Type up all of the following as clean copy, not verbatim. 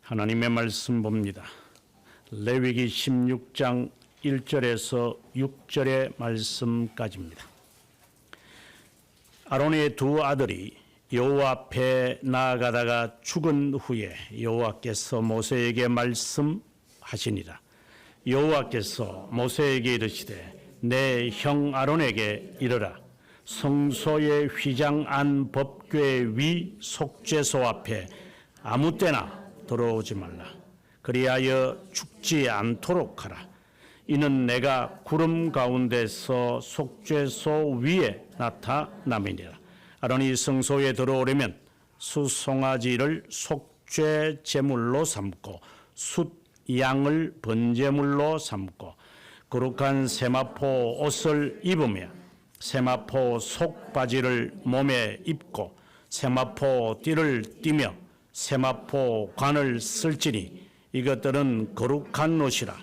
하나님의 말씀 봅니다. 레위기 16장 1절에서 6절의 말씀까지입니다. 아론의 두 아들이 여호와 앞에 나아가다가 죽은 후에 여호와께서 모세에게 말씀하시니라. 여호와께서 모세에게 이르시되 내 형 아론에게 이르라. 성소의 휘장 안 법궤 위 속죄소 앞에 아무 때나 들어오지 말라. 그리하여 죽지 않도록 하라. 이는 내가 구름 가운데서 속죄소 위에 나타남이니라. 아론이 성소에 들어오려면 숫송아지를 속죄 제물로 삼고 숫 양을 번제물로 삼고 거룩한 세마포 옷을 입으며 세마포 속바지를 몸에 입고 세마포 띠를 띠며 세마포 관을 쓸지니 이것들은 거룩한 옷이라.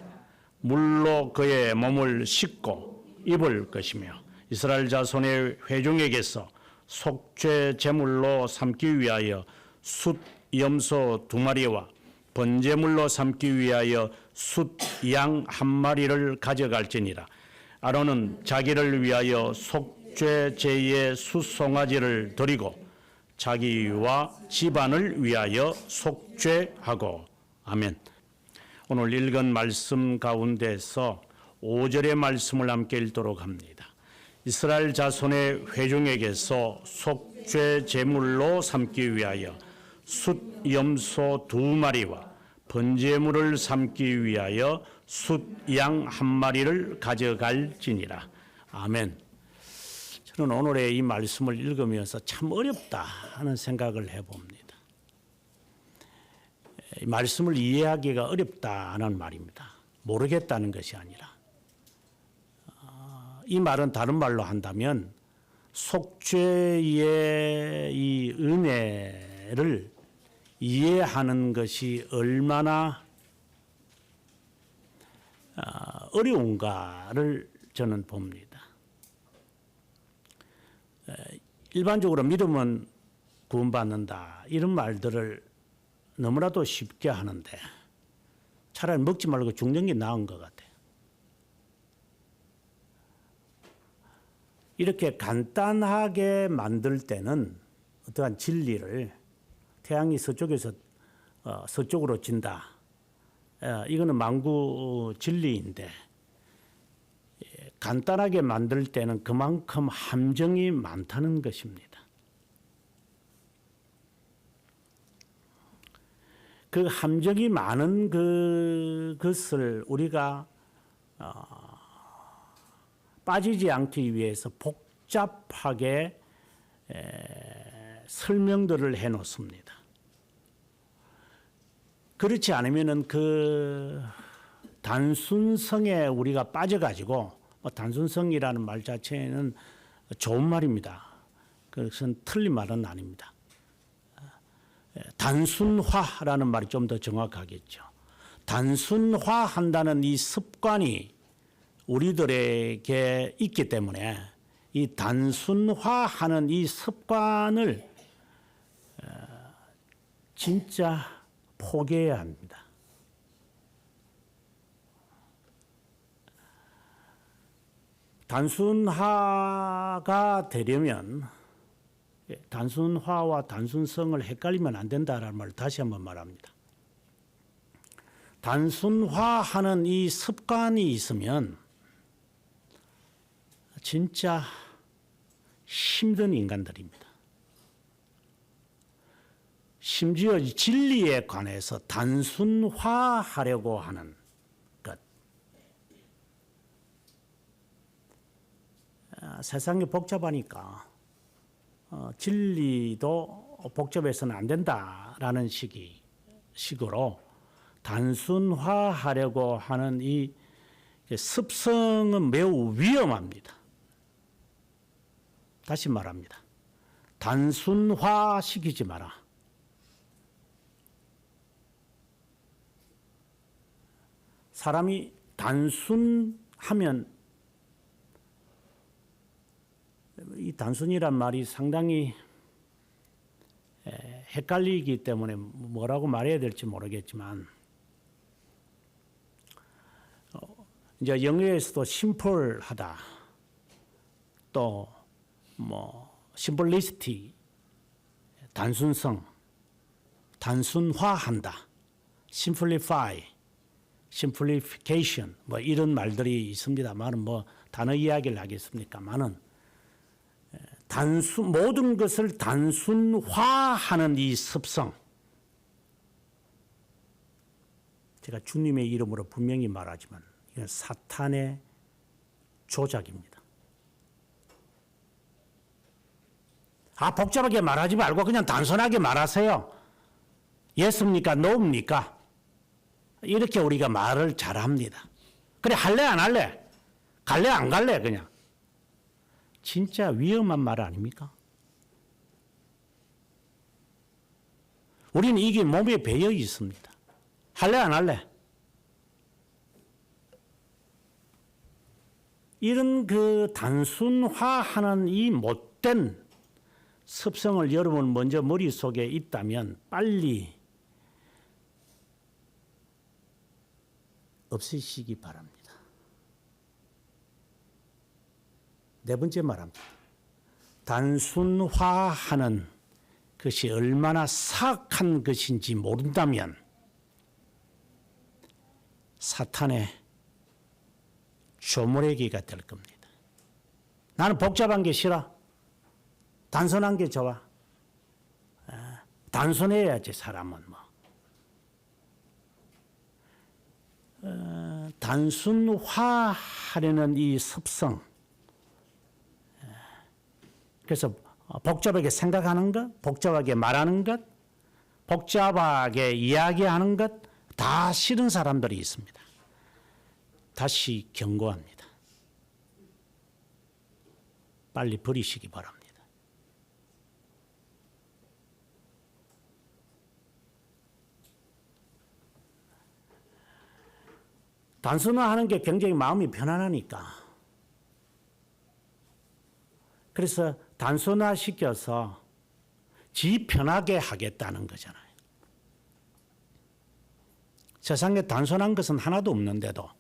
물로 그의 몸을 씻고 입을 것이며 이스라엘 자손의 회중에게서 속죄 제물로 삼기 위하여 숫 염소 2마리와 번제물로 삼기 위하여 숫 양 1마리를 가져갈지니라. 아론은 자기를 위하여 속죄 제의 숫송아지를 드리고 자기와 집안을 위하여 속죄하고. 아멘. 오늘 읽은 말씀 가운데서 5절의 말씀을 함께 읽도록 합니다. 이스라엘 자손의 회중에게서 속죄 제물로 삼기 위하여 숫 염소 2마리와 번제물을 삼기 위하여 숫 양 1마리를 가져갈지니라. 아멘. 저는 오늘의 이 말씀을 읽으면서 참 어렵다 하는 생각을 해봅니다. 이 말씀을 이해하기가 어렵다는 말입니다. 모르겠다는 것이 아니라 이 말은 다른 말로 한다면 속죄의 이 은혜를 이해하는 것이 얼마나 어려운가를 저는 봅니다. 일반적으로 믿음은 구원받는다 이런 말들을 너무나도 쉽게 하는데 차라리 먹지 말고 죽는 게 나은 것 같아요. 이렇게 간단하게 만들 때는 어떠한 진리를 태양이 서쪽에서 서쪽으로 진다. 이거는 만구 진리인데 간단하게 만들 때는 그만큼 함정이 많다는 것입니다. 그 함정이 많은 그것을 우리가 빠지지 않기 위해서 복잡하게 설명들을 해놓습니다. 그렇지 않으면은 그 단순성에 우리가 빠져가지고 단순성이라는 말 자체는 좋은 말입니다. 그것은 틀린 말은 아닙니다. 단순화라는 말이 좀 더 정확하겠죠. 단순화한다는 이 습관이 우리들에게 있기 때문에 이 단순화하는 이 습관을 진짜 포기해야 합니다. 단순화가 되려면 단순화와 단순성을 헷갈리면 안 된다라는 말을 다시 한번 말합니다. 단순화하는 이 습관이 있으면 진짜 힘든 인간들입니다. 심지어 진리에 관해서 단순화하려고 하는 것. 세상이 복잡하니까 진리도 복잡해서는 안 된다라는 식으로 단순화하려고 하는 이 습성은 매우 위험합니다. 다시 말합니다. 단순화시키지 마라. 사람이 단순하면 이 단순이란 말이 상당히 헷갈리기 때문에 뭐라고 말해야 될지 모르겠지만 이제 영어에서도 심플하다 또 뭐 심플리시티 단순성 단순화한다 simplify simplification 뭐 이런 말들이 있습니다만은 뭐 단어 이야기를 하겠습니까만은 모든 것을 단순화하는 이 습성 제가 주님의 이름으로 분명히 말하지만 이건 사탄의 조작입니다. 복잡하게 말하지 말고 그냥 단순하게 말하세요. 예스입니까? 노입니까? 이렇게 우리가 말을 잘합니다. 그래 할래 안 할래? 갈래 안 갈래? 그냥. 진짜 위험한 말 아닙니까? 우리는 이게 몸에 배어 있습니다. 할래 안 할래? 이런 그 단순화하는 이 못된 습성을 여러분 먼저 머릿속에 있다면 빨리 없애시기 바랍니다. 네 번째 말합니다. 단순화하는 것이 얼마나 사악한 것인지 모른다면 사탄의 조물애기가 될 겁니다. 나는 복잡한 게 싫어. 단순한 게 좋아. 단순해야지 사람은 뭐. 단순화하려는 이 습성. 그래서 복잡하게 생각하는 것, 복잡하게 말하는 것, 복잡하게 이야기하는 것 다 싫은 사람들이 있습니다. 다시 경고합니다. 빨리 버리시기 바랍니다. 단순화하는 게 굉장히 마음이 편안하니까. 그래서 단순화시켜서 지 편하게 하겠다는 거잖아요. 세상에 단순한 것은 하나도 없는데도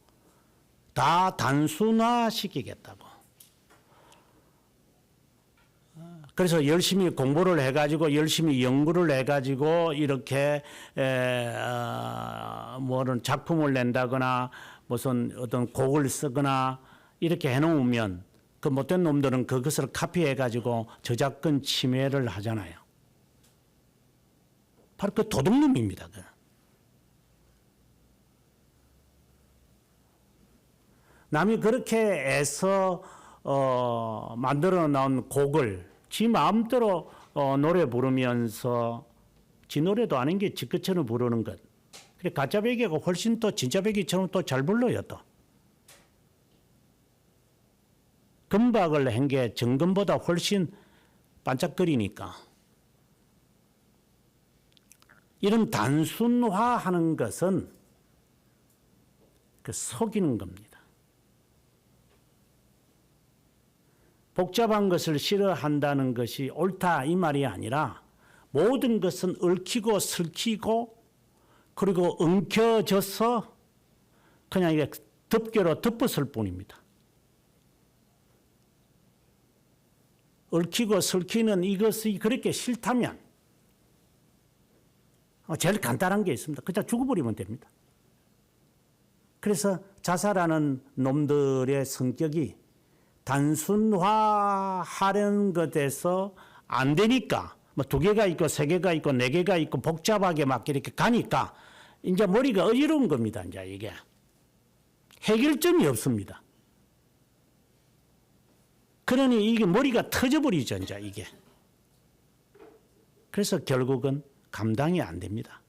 다 단순화시키겠다고. 그래서 열심히 공부를 해가지고 열심히 연구를 해가지고 이렇게 뭐는 작품을 낸다거나 무슨 어떤 곡을 쓰거나 이렇게 해놓으면 그 못된 놈들은 그것을 카피해가지고 저작권 침해를 하잖아요. 바로 그 도둑놈입니다. 남이 그렇게 애써 만들어 놓은 곡을 지 마음대로 노래 부르면서 지 노래도 아닌 게 지 것처럼 부르는 것. 그래 가짜 베개가 훨씬 또 진짜 베개처럼 또 잘 불러요 또. 금박을 한 게 정금보다 훨씬 반짝거리니까. 이런 단순화하는 것은 그 속이는 겁니다. 복잡한 것을 싫어한다는 것이 옳다 이 말이 아니라 모든 것은 얽히고 설키고 그리고 엉켜져서 그냥 이게 덮개로 덮었을 뿐입니다. 얽히고 설키는 이것이 그렇게 싫다면 제일 간단한 게 있습니다. 그냥 죽어버리면 됩니다. 그래서 자살하는 놈들의 성격이 단순화하려는 것에서 안 되니까 뭐 2개가 있고 3개가 있고 4개가 있고 복잡하게 막 이렇게 가니까 이제 머리가 어지러운 겁니다. 이제 이게 해결점이 없습니다. 그러니 이게 머리가 터져버리죠. 이제 이게. 그래서 결국은 감당이 안 됩니다.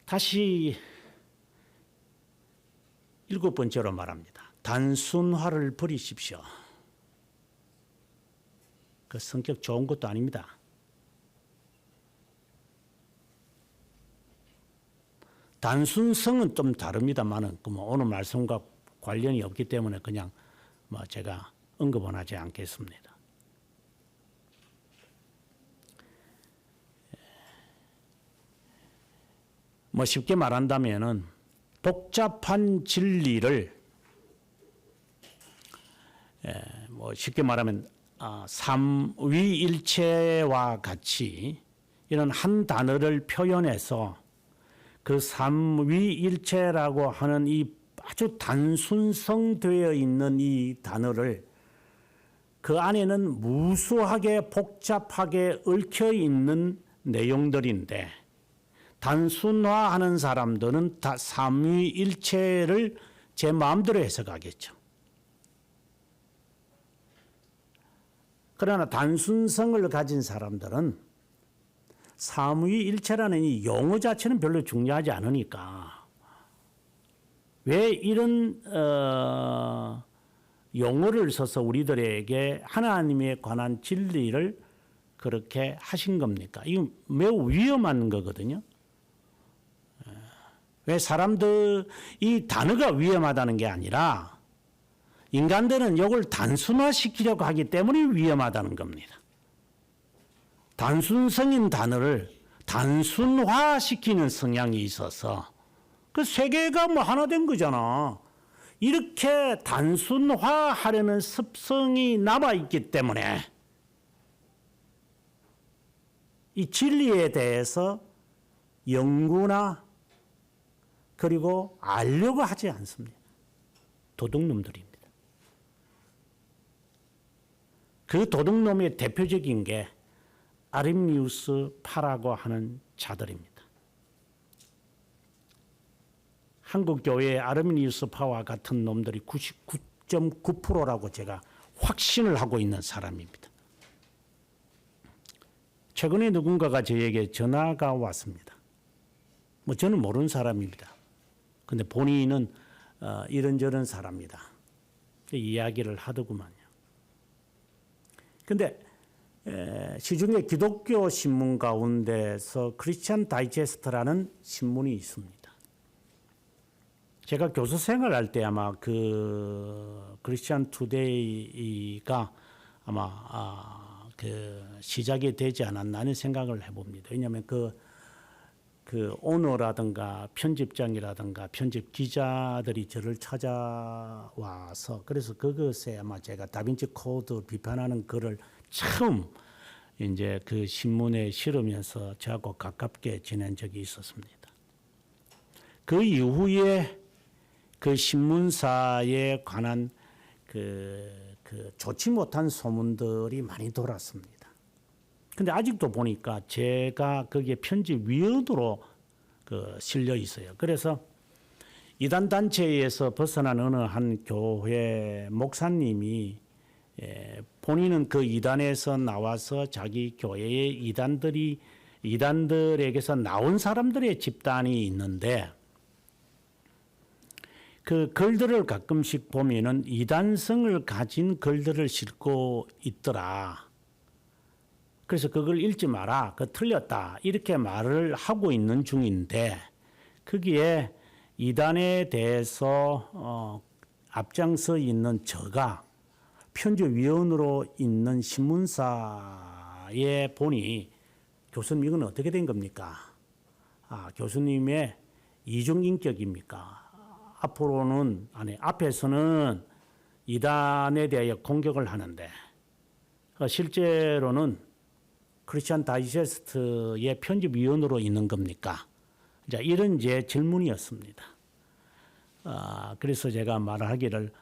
다시 7번째로 말합니다. 단순화를 버리십시오. 그 성격 좋은 것도 아닙니다. 단순성은 좀 다릅니다만은 오늘 말씀과 관련이 없기 때문에 그냥 뭐 제가 언급은 하지 않겠습니다. 뭐 쉽게 말한다면은 복잡한 진리를 뭐 쉽게 말하면 삼위일체와 같이 이런 한 단어를 표현해서 그 삼위일체라고 하는 이 아주 단순성되어 있는 이 단어를 그 안에는 무수하게 복잡하게 얽혀 있는 내용들인데 단순화하는 사람들은 다 삼위일체를 제 마음대로 해석하겠죠. 그러나 단순성을 가진 사람들은 삼위일체라는 이 용어 자체는 별로 중요하지 않으니까 왜 이런 용어를 써서 우리들에게 하나님에 관한 진리를 그렇게 하신 겁니까? 이건 매우 위험한 거거든요. 왜 사람들 이 단어가 위험하다는 게 아니라 인간들은 이걸 단순화시키려고 하기 때문에 위험하다는 겁니다. 단순성인 단어를 단순화시키는 성향이 있어서 그 세계가 뭐 하나 된 거잖아. 이렇게 단순화하려는 습성이 남아있기 때문에 이 진리에 대해서 연구나 그리고 알려고 하지 않습니다. 도둑놈들입니다. 그 도둑놈의 대표적인 게 아르미니우스 파라고 하는 자들입니다. 한국 교회의 아르미니우스 파와 같은 놈들이 99.9%라고 제가 확신을 하고 있는 사람입니다. 최근에 누군가가 저에게 전화가 왔습니다. 뭐 저는 모르는 사람입니다. 근데 본인은 이런저런 사람이다. 이야기를 하더구만요. 근데 시중에 기독교 신문 가운데서 크리스천 다이제스트라는 신문이 있습니다. 제가 교수 생활할 때 아마 그 크리스천 투데이가 아마 그 시작이 되지 않았나 하는 생각을 해봅니다. 왜냐하면 그 오너라든가 편집장이라든가 편집 기자들이 저를 찾아와서 그래서 그것에 아마 제가 다빈치 코드 비판하는 글을 처음 이제 그 신문에 실으면서 저하고 가깝게 지낸 적이 있었습니다. 그 이후에 그 신문사에 관한 그 좋지 못한 소문들이 많이 돌았습니다. 근데 아직도 보니까 제가 거기에 편집위원으로 실려 있어요. 그래서 이단 단체에서 벗어난 어느 한 교회 목사님이 본인은 그 이단에서 나와서 자기 교회의 이단들에게서 나온 사람들의 집단이 있는데 그 글들을 가끔씩 보면은 이단성을 가진 글들을 싣고 있더라. 그래서 그걸 읽지 마라. 그거 틀렸다. 이렇게 말을 하고 있는 중인데 거기에 이단에 대해서 앞장서 있는 저가 편집위원으로 있는 신문사에 보니 교수님 이건 어떻게 된 겁니까? 교수님의 이중인격입니까? 앞에서는 이단에 대해 공격을 하는데 실제로는 크리스천 다이제스트의 편집위원으로 있는 겁니까? 자, 이런 제 질문이었습니다. 그래서 제가 말하기를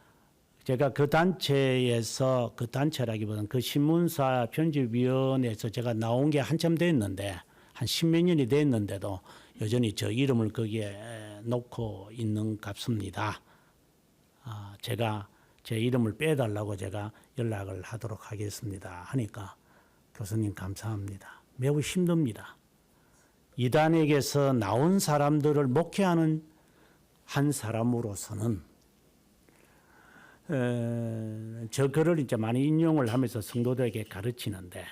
제가 그 단체에서 그 단체라기보다는 그 신문사 편집위원회에서 제가 나온 게 한참 됐는데 한 십몇 년이 됐는데도 여전히 저 이름을 거기에 놓고 있는 값습니다. 제가 제 이름을 빼달라고 제가 연락을 하도록 하겠습니다. 하니까 교수님 감사합니다. 매우 힘듭니다. 이단에게서 나온 사람들을 목회하는 한 사람으로서는 저 글을 이제 많이 인용을 하면서 성도들에게 가르치는데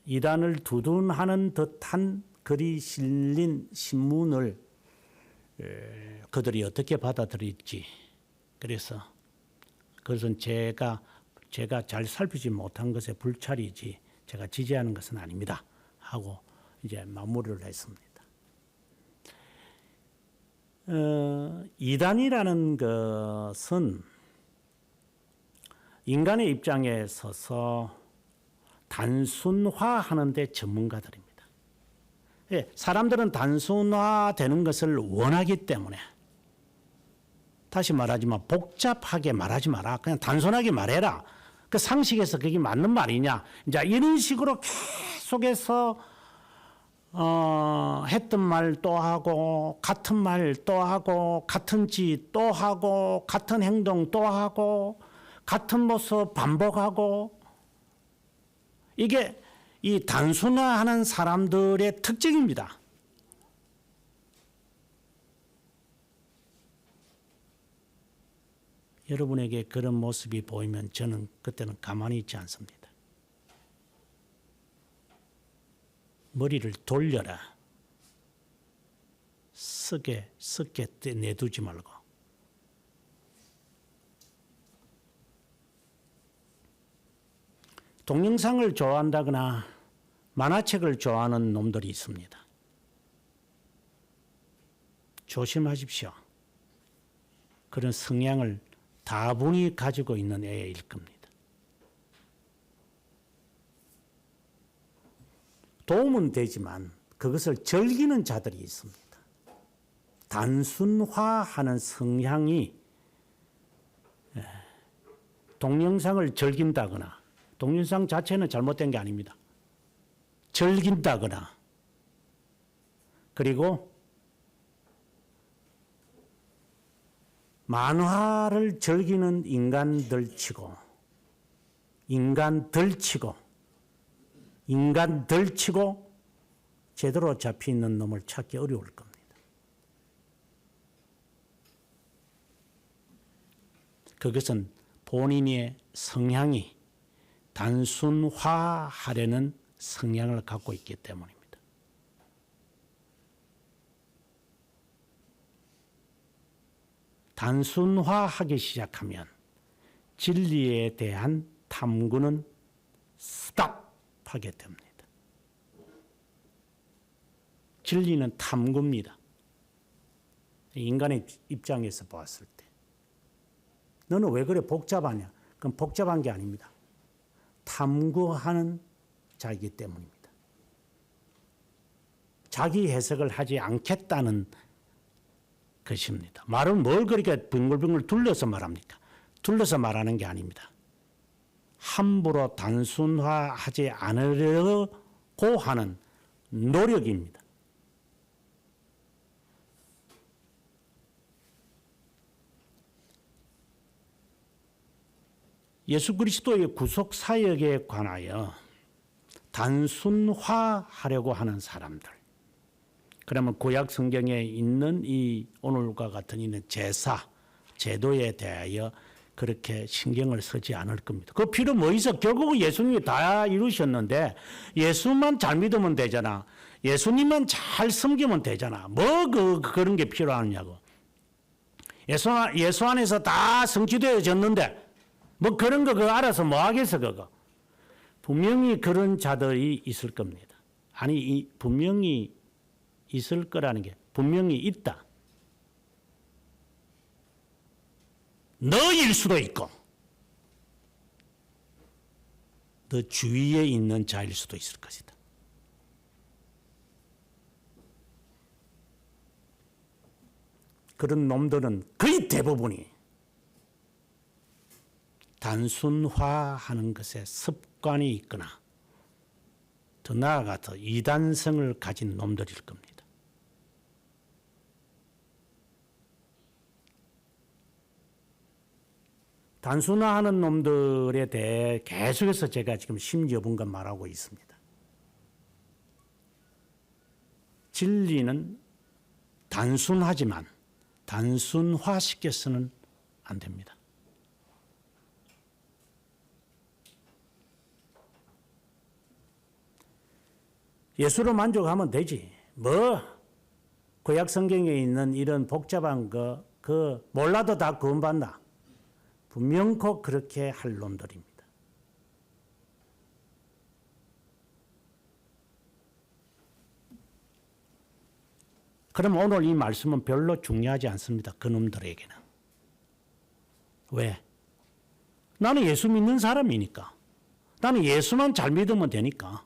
이단을 두둔하는 듯한 글이 실린 신문을 그들이 어떻게 받아들일지 그래서 그것은 제가 잘 살피지 못한 것의 불찰이지 제가 지지하는 것은 아닙니다. 하고 이제 마무리를 했습니다. 이단이라는 것은 인간의 입장에 서서 단순화하는 데 전문가들입니다. 예, 사람들은 단순화되는 것을 원하기 때문에 다시 말하지만 복잡하게 말하지 마라. 그냥 단순하게 말해라. 그 상식에서 그게 맞는 말이냐. 이제 이런 식으로 계속해서 했던 말 또 하고 같은 말 또 하고 같은 짓 또 하고 같은 행동 또 하고 같은 모습 반복하고 이게 이 단순화하는 사람들의 특징입니다. 여러분에게 그런 모습이 보이면 저는 그때는 가만히 있지 않습니다. 머리를 돌려라. 썩게 내두지 말고. 동영상을 좋아한다거나 만화책을 좋아하는 놈들이 있습니다. 조심하십시오. 그런 성향을 다분히 가지고 있는 애일 겁니다. 도움은 되지만 그것을 즐기는 자들이 있습니다. 단순화하는 성향이 동영상을 즐긴다거나 동영상 자체는 잘못된 게 아닙니다. 즐긴다거나 그리고 만화를 즐기는 인간들 치고 제대로 잡혀있는 놈을 찾기 어려울 겁니다. 그것은 본인의 성향이 단순화하려는 성향을 갖고 있기 때문입니다. 단순화하기 시작하면 진리에 대한 탐구는 스탑하게 됩니다. 진리는 탐구입니다. 인간의 입장에서 보았을 때 너는 왜 그래 복잡하냐? 그건 복잡한 게 아닙니다. 탐구하는 자이기 때문입니다. 자기 해석을 하지 않겠다는 것입니다. 말은 뭘 그렇게 빙글빙글 둘러서 말합니까? 둘러서 말하는 게 아닙니다. 함부로 단순화하지 않으려고 하는 노력입니다. 예수 그리스도의 구속 사역에 관하여 단순화하려고 하는 사람들. 그러면 구약 성경에 있는 이 오늘과 같은 이는 제사, 제도에 대하여 그렇게 신경을 쓰지 않을 겁니다. 그 필요 뭐 있어? 결국 예수님이 다 이루셨는데 예수만 잘 믿으면 되잖아. 예수님만 잘 섬기면 되잖아. 그런 게 필요하냐고. 예수 안에서 다 성취되어졌는데 뭐 그런 거 그거 알아서 뭐 하겠어 그거. 분명히 그런 자들이 있을 겁니다. 아니 분명히 있을 거라는 게 분명히 있다. 너일 수도 있고 너 주위에 있는 자일 수도 있을 것이다. 그런 놈들은 거의 대부분이 단순화하는 것에 습관이 있거나 더 나아가서 이단성을 가진 놈들일 겁니다. 단순화하는 놈들에 대해 계속해서 제가 지금 10여 분간 말하고 있습니다. 진리는 단순하지만 단순화시켜서는 안 됩니다. 예수로 만족하면 되지. 구약 성경에 있는 이런 복잡한 거 몰라도 다 구원받나. 분명코 그렇게 할 놈들입니다. 그럼 오늘 이 말씀은 별로 중요하지 않습니다. 그놈들에게는. 왜? 나는 예수 믿는 사람이니까. 나는 예수만 잘 믿으면 되니까.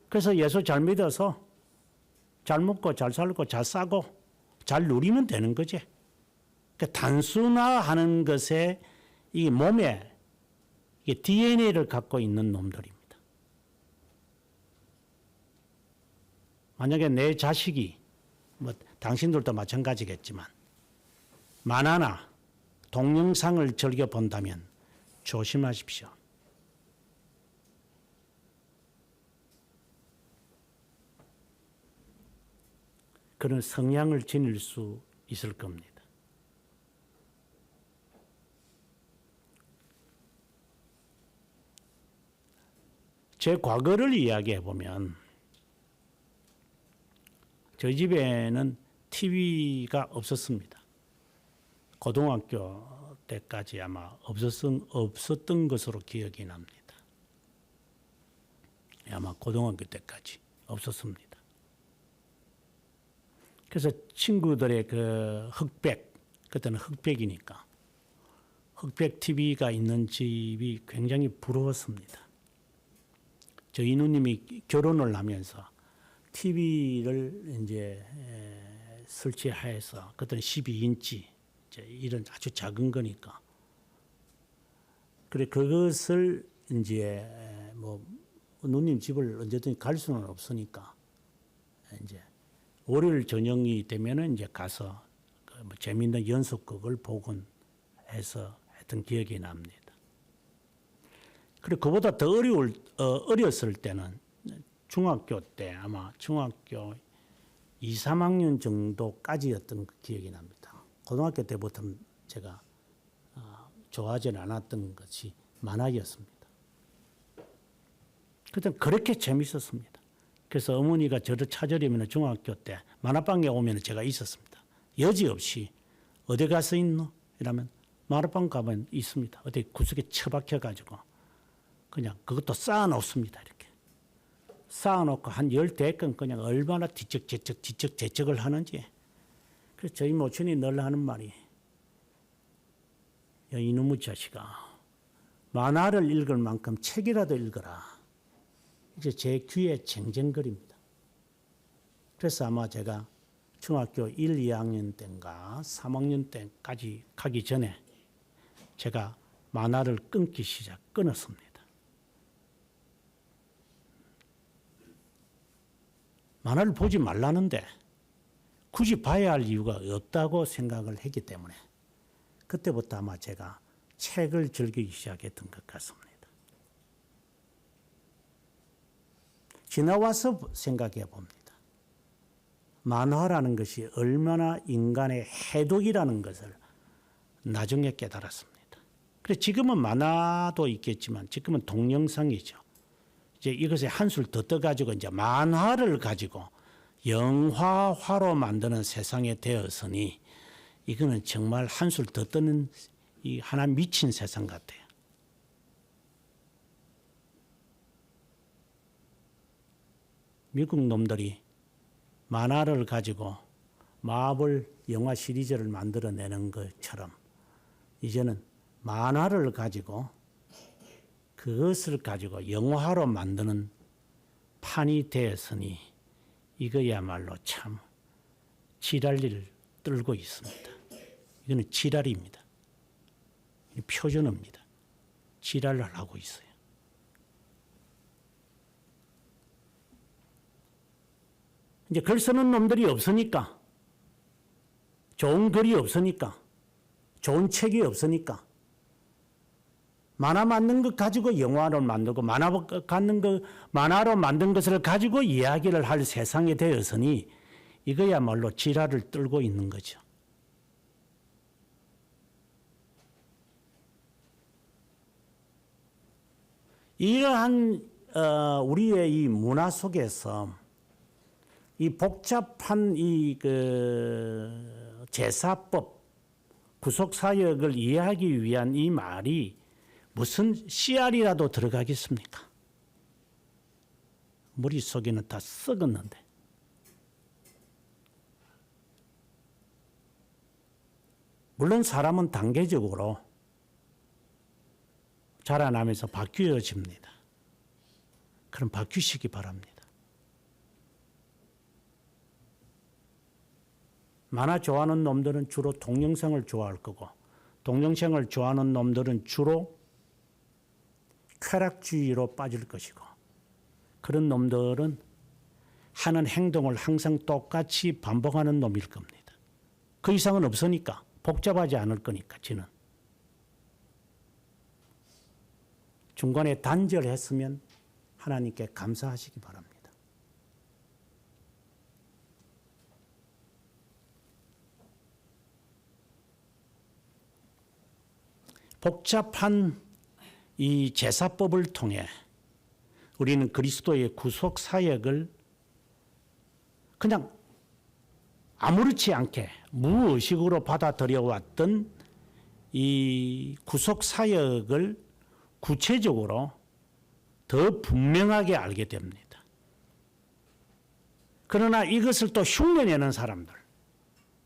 그래서 예수 잘 믿어서 잘 먹고 잘 살고 잘 싸고 잘 누리면 되는 거지. 그러니까 단순화하는 것에 이 몸에 DNA를 갖고 있는 놈들입니다. 만약에 내 자식이 뭐 당신들도 마찬가지겠지만 만화나 동영상을 즐겨 본다면 조심하십시오. 그런 성향을 지닐 수 있을 겁니다. 제 과거를 이야기해 보면 저희 집에는 TV가 없었습니다. 고등학교 때까지 아마 없었던 것으로 기억이 납니다. 아마 고등학교 때까지 없었습니다. 그래서 친구들의 그 흑백, 그때는 흑백이니까 흑백 TV가 있는 집이 굉장히 부러웠습니다. 저희 누님이 결혼을 하면서 TV를 이제 설치해서 그때는 12인치 이런 아주 작은 거니까 그래 그것을 이제 뭐 누님 집을 언제든지 갈 수는 없으니까 이제 월요일 저녁이 되면은 이제 가서 뭐 재미있는 연속극을 보곤 해서 했던 기억이 납니다. 그리고 그보다 더 어렸을 때는 중학교 때 아마 중학교 2, 3학년 정도까지였던 기억이 납니다. 고등학교 때부터 제가 좋아하지 않았던 것이 만화였습니다. 그때 그렇게 재밌었습니다. 그래서 어머니가 저를 찾으려면 중학교 때 만화방에 오면 제가 있었습니다. 여지없이 어디 가서 있노? 이러면 만화방 가면 있습니다. 어디 구석에 처박혀가지고 그냥 그것도 쌓아놓습니다. 이렇게 쌓아놓고 한 10대건 그냥 얼마나 뒤척재척을 하는지. 그래서 저희 모친이 늘 하는 말이 야 이놈의 자식아 만화를 읽을 만큼 책이라도 읽어라. 이제 제 귀에 쟁쟁거립니다. 그래서 아마 제가 중학교 1, 2학년 때인가 3학년 때까지 가기 전에 제가 만화를 끊었습니다. 만화를 보지 말라는데 굳이 봐야 할 이유가 없다고 생각을 했기 때문에 그때부터 아마 제가 책을 즐기기 시작했던 것 같습니다. 지나와서 생각해 봅니다. 만화라는 것이 얼마나 인간의 해독이라는 것을 나중에 깨달았습니다. 그래서 지금은 만화도 있겠지만 지금은 동영상이죠. 이제 이것에 한술 더 떠가지고 이제 만화를 가지고 영화화로 만드는 세상에 되었으니 이거는 정말 한술 더 떠는 이 하나 미친 세상 같아요. 미국 놈들이 만화를 가지고 마블 영화 시리즈를 만들어내는 것처럼 이제는 만화를 가지고 그것을 가지고 영화로 만드는 판이 되었으니 이거야말로 참 지랄리를 떨고 있습니다. 이거는 지랄입니다. 표준어입니다. 지랄을 하고 있어요. 이제 글 쓰는 놈들이 없으니까, 좋은 글이 없으니까, 좋은 책이 없으니까, 만화 만든 것 가지고 영화를 만들고, 만화로 만든 것을 가지고 이야기를 할 세상이 되었으니, 이거야말로 지랄을 떨고 있는 거죠. 이러한 우리의 이 문화 속에서 이 복잡한 이 제사법, 구속사역을 이해하기 위한 이 말이 무슨 씨알이라도 들어가겠습니까? 머릿속에는 다 썩었는데. 물론 사람은 단계적으로 자라나면서 바뀌어집니다. 그럼 바뀌시기 바랍니다. 만화 좋아하는 놈들은 주로 동영상을 좋아할 거고, 동영상을 좋아하는 놈들은 주로 쾌락주의로 빠질 것이고, 그런 놈들은 하는 행동을 항상 똑같이 반복하는 놈일 겁니다. 그 이상은 없으니까, 복잡하지 않을 거니까, 지는. 중간에 단절했으면 하나님께 감사하시기 바랍니다. 복잡한 이 제사법을 통해 우리는 그리스도의 구속 사역을 그냥 아무렇지 않게 무의식으로 받아들여 왔던 이 구속 사역을 구체적으로 더 분명하게 알게 됩니다. 그러나 이것을 또 흉내내는 사람들,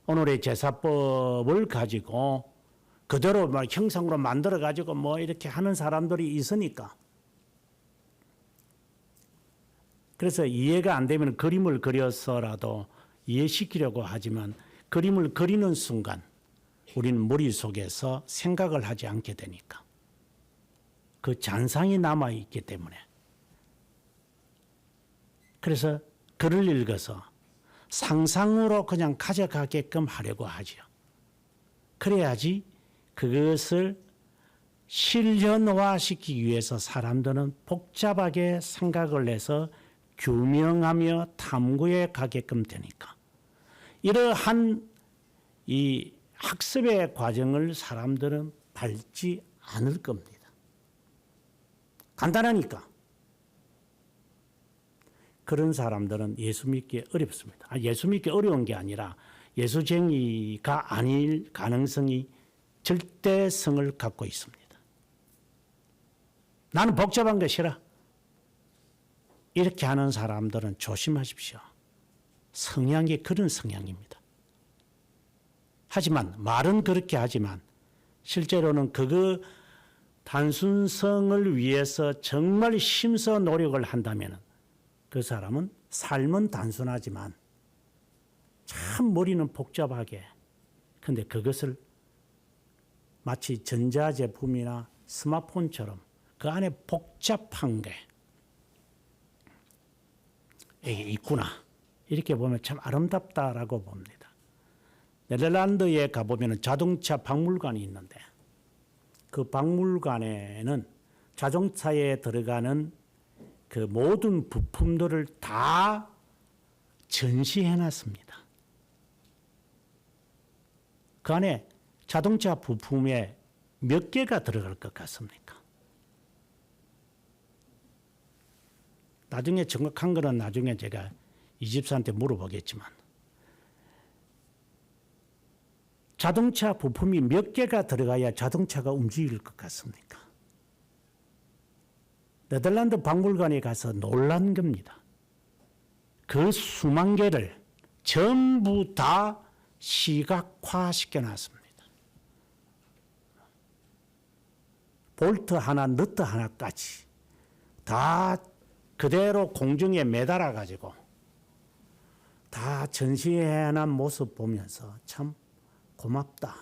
오늘의 제사법을 가지고 그대로 막 형상으로 만들어 가지고 뭐 이렇게 하는 사람들이 있으니까, 그래서 이해가 안 되면 그림을 그려서라도 이해시키려고 하지만 그림을 그리는 순간 우리는 머릿속에서 생각을 하지 않게 되니까 그 잔상이 남아있기 때문에, 그래서 글을 읽어서 상상으로 그냥 가져가게끔 하려고 하죠. 그래야지 그것을 실현화시키기 위해서 사람들은 복잡하게 생각을 해서 규명하며 탐구해 가게끔 되니까, 이러한 이 학습의 과정을 사람들은 밟지 않을 겁니다. 간단하니까. 그런 사람들은 예수 믿기 어렵습니다. 예수 믿기 어려운 게 아니라 예수쟁이가 아닐 가능성이 절대성을 갖고 있습니다. 나는 복잡한 거 싫어. 이렇게 하는 사람들은 조심하십시오. 성향이 그런 성향입니다. 하지만 말은 그렇게 하지만 실제로는 그거 단순성을 위해서 정말 힘써 노력을 한다면 그 사람은 삶은 단순하지만 참 머리는 복잡하게, 근데 그것을 마치 전자제품이나 스마트폰처럼 그 안에 복잡한 게 이게 있구나, 이렇게 보면 참 아름답다라고 봅니다. 네덜란드에 가보면 자동차 박물관이 있는데 그 박물관에는 자동차에 들어가는 그 모든 부품들을 다 전시해 놨습니다. 그 안에 자동차 부품에 몇 개가 들어갈 것 같습니까? 나중에 정확한 거는 나중에 제가 이 집사한테 물어보겠지만, 자동차 부품이 몇 개가 들어가야 자동차가 움직일 것 같습니까? 네덜란드 박물관에 가서 놀란 겁니다. 그 수만 개를 전부 다 시각화시켜 놨습니다. 볼트 하나, 너트 하나까지 다 그대로 공중에 매달아 가지고 다 전시해 놓은 모습 보면서 참 고맙다.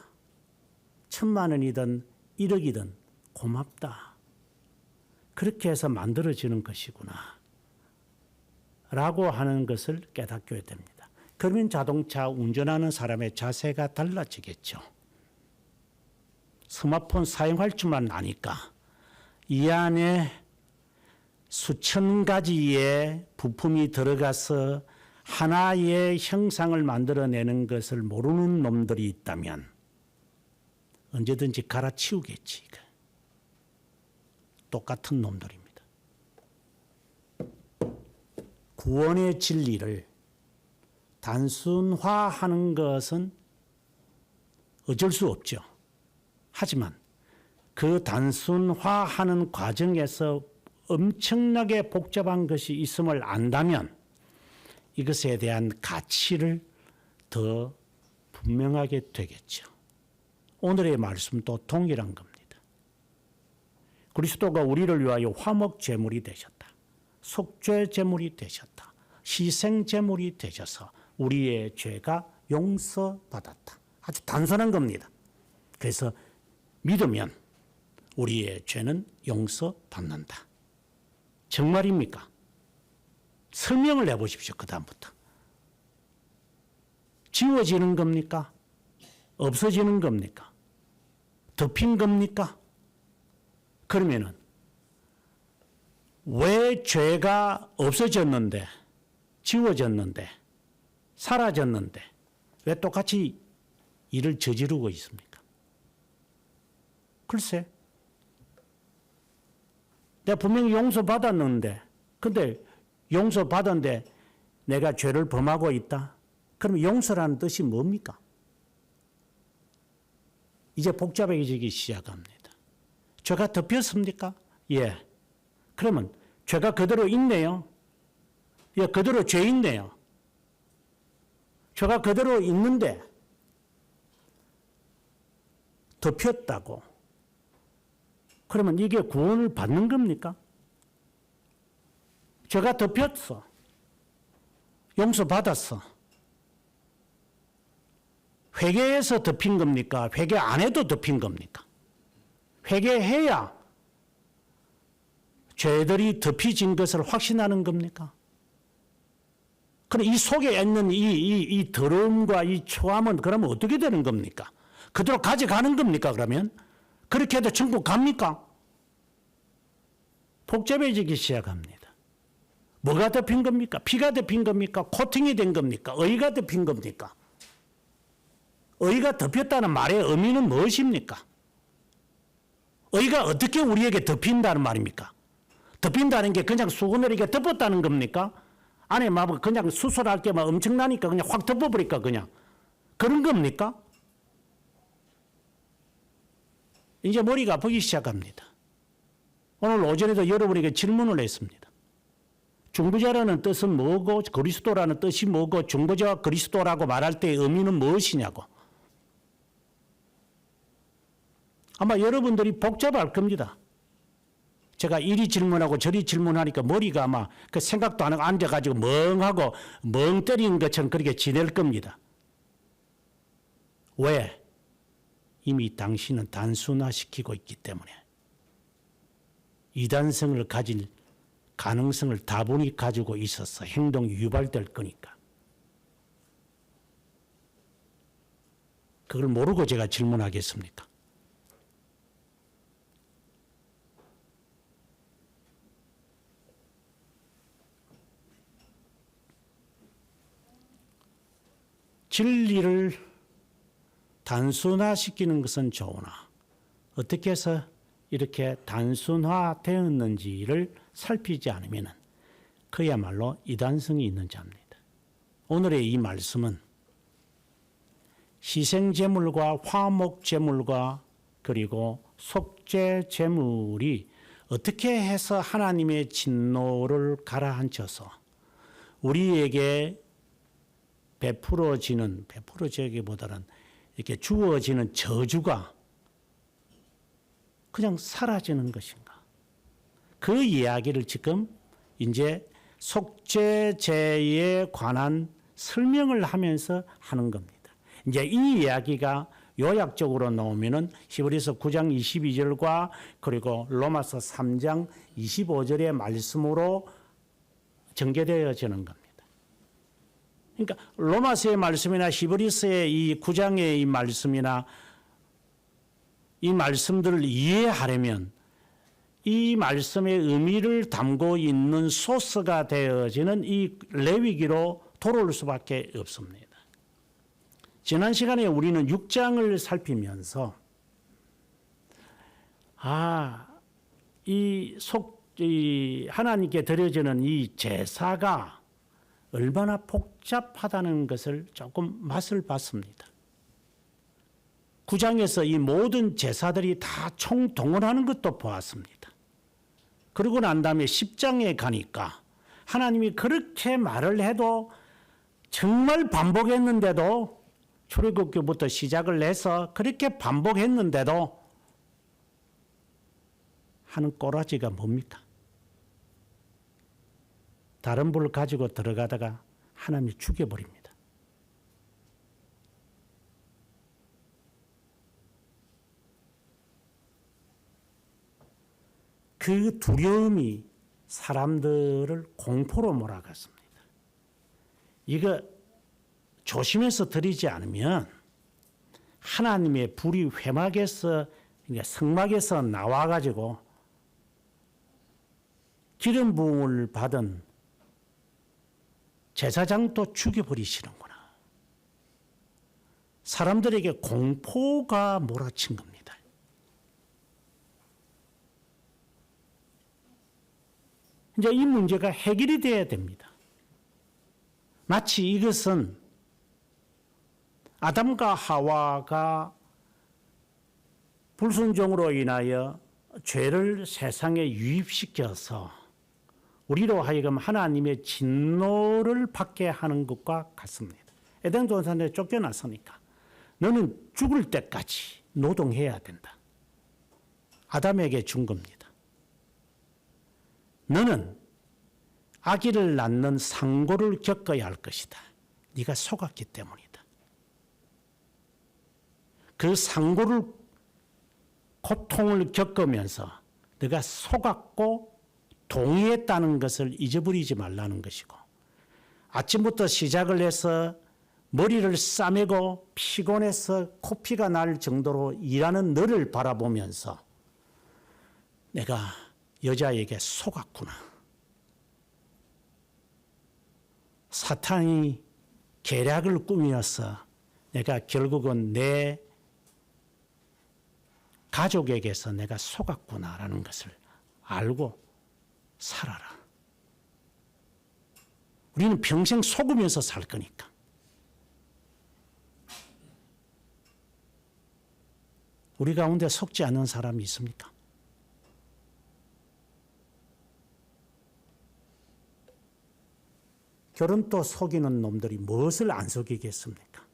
1,000만 원이든 1억이든 고맙다. 그렇게 해서 만들어지는 것이구나 라고 하는 것을 깨닫게 됩니다. 그러면 자동차 운전하는 사람의 자세가 달라지겠죠. 스마트폰 사용할 줄만 아니까 이 안에 수천 가지의 부품이 들어가서 하나의 형상을 만들어내는 것을 모르는 놈들이 있다면 언제든지 갈아치우겠지. 똑같은 놈들입니다. 구원의 진리를 단순화하는 것은 어쩔 수 없죠. 하지만 그 단순화하는 과정에서 엄청나게 복잡한 것이 있음을 안다면 이것에 대한 가치를 더 분명하게 되겠죠. 오늘의 말씀도 동일한 겁니다. 그리스도가 우리를 위하여 화목제물이 되셨다. 속죄제물이 되셨다. 희생제물이 되셔서 우리의 죄가 용서받았다. 아주 단순한 겁니다. 그래서 믿으면 우리의 죄는 용서받는다. 정말입니까? 설명을 해보십시오. 그 다음부터. 지워지는 겁니까? 없어지는 겁니까? 덮인 겁니까? 그러면은 왜 죄가 없어졌는데, 지워졌는데, 사라졌는데 왜 똑같이 일을 저지르고 있습니까? 글쎄, 내가 분명히 용서받았는데, 근데 용서받았는데 내가 죄를 범하고 있다? 그럼 용서라는 뜻이 뭡니까? 이제 복잡해지기 시작합니다. 죄가 덮였습니까? 예. 그러면 죄가 그대로 있네요. 예, 그대로 죄 있네요. 죄가 그대로 있는데 덮였다고. 그러면 이게 구원을 받는 겁니까? 죄가 덮였어. 용서받았어. 회개해서 덮인 겁니까? 회개 안 해도 덮인 겁니까? 회개해야 죄들이 덮여진 것을 확신하는 겁니까? 그럼 이 속에 있는 이 더러움과 이 초함은 그러면 어떻게 되는 겁니까? 그대로 가져가는 겁니까, 그러면? 그렇게 해도 천국 갑니까? 복잡해지기 시작합니다. 뭐가 덮인 겁니까? 피가 덮인 겁니까? 코팅이 된 겁니까? 의가 덮인 겁니까? 의가 덮였다는 말의 의미는 무엇입니까? 의가 어떻게 우리에게 덮인다는 말입니까? 덮인다는 게 그냥 수건을 이렇게 덮었다는 겁니까? 안에 막 그냥 수술할 게 막 엄청나니까 그냥 확 덮어버릴까 그냥 그런 겁니까? 이제 머리가 아프기 시작합니다. 오늘 오전에도 여러분에게 질문을 했습니다. 중보자라는 뜻은 뭐고 그리스도라는 뜻이 뭐고 중보자와 그리스도라고 말할 때의 의미는 무엇이냐고. 아마 여러분들이 복잡할 겁니다. 제가 이리 질문하고 저리 질문하니까 머리가 아마 그 생각도 안 하고 앉아가지고 멍하고 멍 때리는 것처럼 그렇게 지낼 겁니다. 왜? 이미 당신은 단순화시키고 있기 때문에. 이단성을 가질 가능성을 다분히 가지고 있어서 행동이 유발될 거니까. 그걸 모르고 제가 질문하겠습니까? 진리를 단순화시키는 것은 좋으나 어떻게 해서 이렇게 단순화되었는지를 살피지 않으면 그야말로 이단성이 있는 자입니다. 오늘의 이 말씀은 희생제물과 화목제물과 그리고 속죄제물이 어떻게 해서 하나님의 진노를 가라앉혀서 우리에게 베풀어지기보다는 이렇게 주어지는 저주가 그냥 사라지는 것인가. 그 이야기를 지금 이제 속죄제에 관한 설명을 하면서 하는 겁니다. 이제 이 이야기가 요약적으로 나오면은 히브리서 9장 22절과 그리고 로마서 3장 25절의 말씀으로 전개되어지는 겁니다. 그러니까 로마서의 말씀이나 히브리서의 이 9장의 이 말씀이나 이 말씀들을 이해하려면 이 말씀의 의미를 담고 있는 소스가 되어지는 이 레위기로 돌아올 수밖에 없습니다. 지난 시간에 우리는 6장을 살피면서 이 하나님께 드려지는 이 제사가 얼마나 복잡하다는 것을 조금 맛을 봤습니다. 9장에서 이 모든 제사들이 다 총동원하는 것도 보았습니다. 그러고 난 다음에 10장에 가니까 하나님이 그렇게 말을 해도 정말 반복했는데도 출애굽기부터 시작을 해서 그렇게 반복했는데도 하는 꼬라지가 뭡니까? 다른 불을 가지고 들어가다가 하나님이 죽여버립니다. 그 두려움이 사람들을 공포로 몰아갔습니다. 이거 조심해서 드리지 않으면 하나님의 불이 회막에서, 성막에서 나와가지고 기름 부음을 받은 제사장도 죽여버리시는구나. 사람들에게 공포가 몰아친 겁니다. 이제 이 문제가 해결이 되어야 됩니다. 마치 이것은 아담과 하와가 불순종으로 인하여 죄를 세상에 유입시켜서 우리로 하여금 하나님의 진노를 받게 하는 것과 같습니다. 에덴 동산에 쫓겨났으니까 너는 죽을 때까지 노동해야 된다. 아담에게 준 겁니다. 너는 아기를 낳는 상고를 겪어야 할 것이다. 네가 속았기 때문이다. 그 상고를, 고통을 겪으면서 네가 속았고 동의했다는 것을 잊어버리지 말라는 것이고, 아침부터 시작을 해서 머리를 싸매고 피곤해서 코피가 날 정도로 일하는 너를 바라보면서 내가 여자에게 속았구나. 사탄이 계략을 꾸며서 내가 결국은 내 가족에게서 내가 속았구나라는 것을 알고 살아라. 우리는 평생 속으면서 살 거니까. 우리 가운데 속지 않는 사람이 있습니까? 결혼도 속이는 놈들이 무엇을 안 속이겠습니까?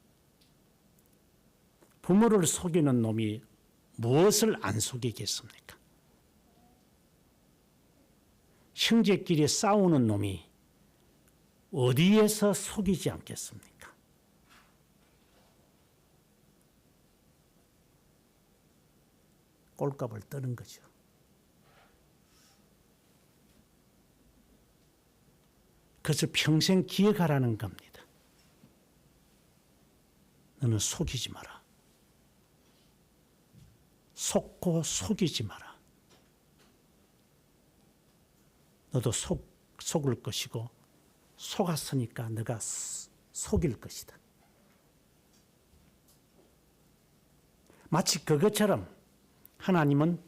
부모를 속이는 놈이 무엇을 안 속이겠습니까? 형제끼리 싸우는 놈이 어디에서 속이지 않겠습니까? 꼴값을 떠는 거죠. 그것을 평생 기억하라는 겁니다. 너는 속이지 마라. 속고 속이지 마라. 너도 속을 것이고 속았으니까 너가 속일 것이다. 마치 그것처럼 하나님은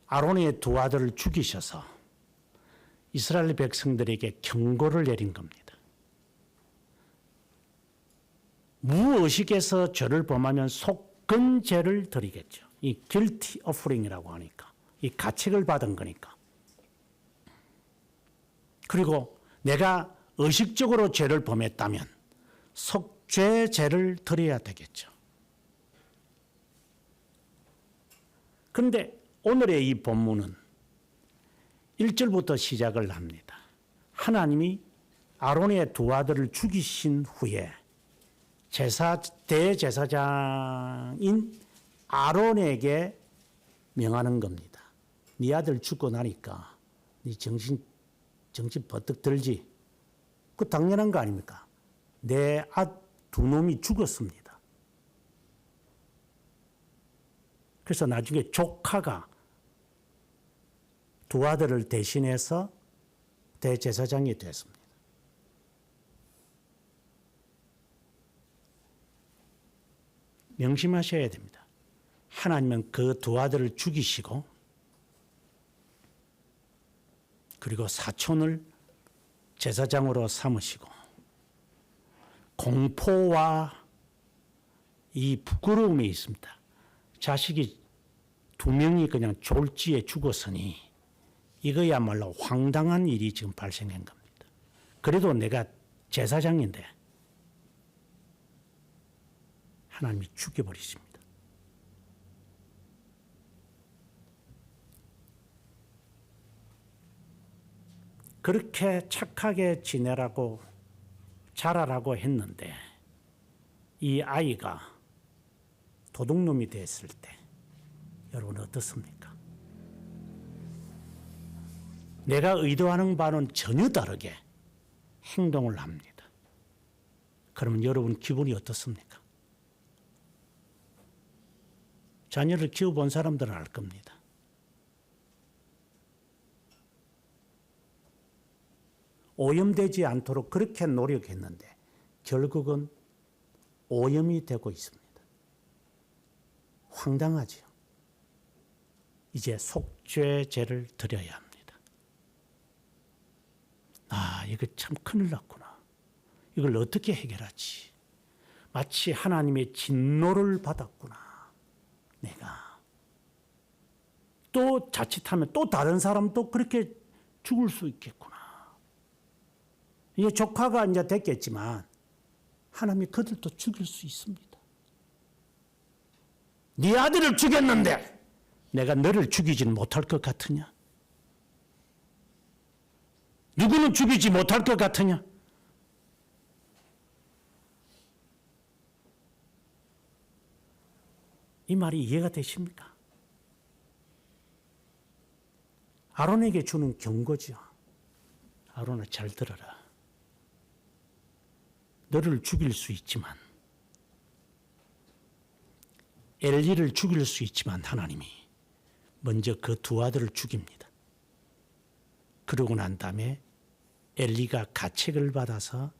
아론의 두 아들을 죽이셔서 이스라엘 백성들에게 경고를 내린 겁니다. 무의식에서 죄를 범하면 속건죄를 드리겠죠. 이 guilty offering이라고 하니까, 이 가책을 받은 거니까. 그리고 내가 의식적으로 죄를 범했다면 속죄죄를 드려야 되겠죠. 그런데 오늘의 이 본문은 1절부터 시작을 합니다. 하나님이 아론의 두 아들을 죽이신 후에 대제사장인 아론에게 명하는 겁니다. 네 아들 죽고 나니까 네 정신 버뜩 들지? 그 당연한 거 아닙니까? 내 두 놈이 죽었습니다. 그래서 나중에 조카가 두 아들을 대신해서 대제사장이 됐습니다. 명심하셔야 됩니다. 하나님은 그 두 아들을 죽이시고 그리고 사촌을 제사장으로 삼으시고 공포와 이 부끄러움이 있습니다. 자식이 2명이 그냥 졸지에 죽었으니 이거야말로 황당한 일이 지금 발생한 겁니다. 그래도 내가 제사장인데 하나님이 죽여버리십니다. 그렇게 착하게 지내라고 자라라고 했는데 이 아이가 도둑놈이 됐을 때 여러분 어떻습니까? 내가 의도하는 바는 전혀 다르게 행동을 합니다. 그러면 여러분 기분이 어떻습니까? 자녀를 키워본 사람들은 알 겁니다. 오염되지 않도록 그렇게 노력했는데 결국은 오염이 되고 있습니다. 황당하지요. 이제 속죄제를 드려야 합니다. 아, 이거 참 큰일 났구나. 이걸 어떻게 해결하지? 마치 하나님의 진노를 받았구나. 내가. 또 자칫하면 또 다른 사람도 그렇게 죽을 수 있겠구나. 이게 조카가 이제 됐겠지만 하나님이 그들도 죽일 수 있습니다. 네 아들을 죽였는데 내가 너를 죽이지는 못할 것 같으냐? 누구는 죽이지 못할 것 같으냐? 이 말이 이해가 되십니까? 아론에게 주는 경고죠. 아론아, 잘 들어라. 너를 죽일 수 있지만, 엘리를 죽일 수 있지만 하나님이 먼저 그 2 아들을 죽입니다. 그러고 난 다음에 엘리가 가책을 받아서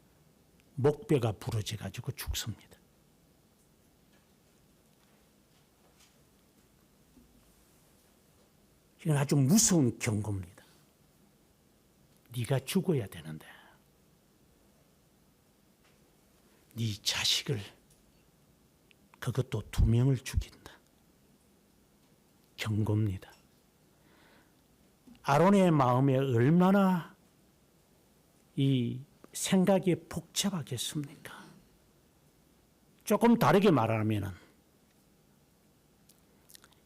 목뼈가 부러져 가지고 죽습니다. 이건 아주 무서운 경고입니다. 네가 죽어야 되는데 네 자식을, 그것도 2명을 죽인다. 경고입니다. 아론의 마음에 얼마나 이 생각이 복잡하겠습니까? 조금 다르게 말하면은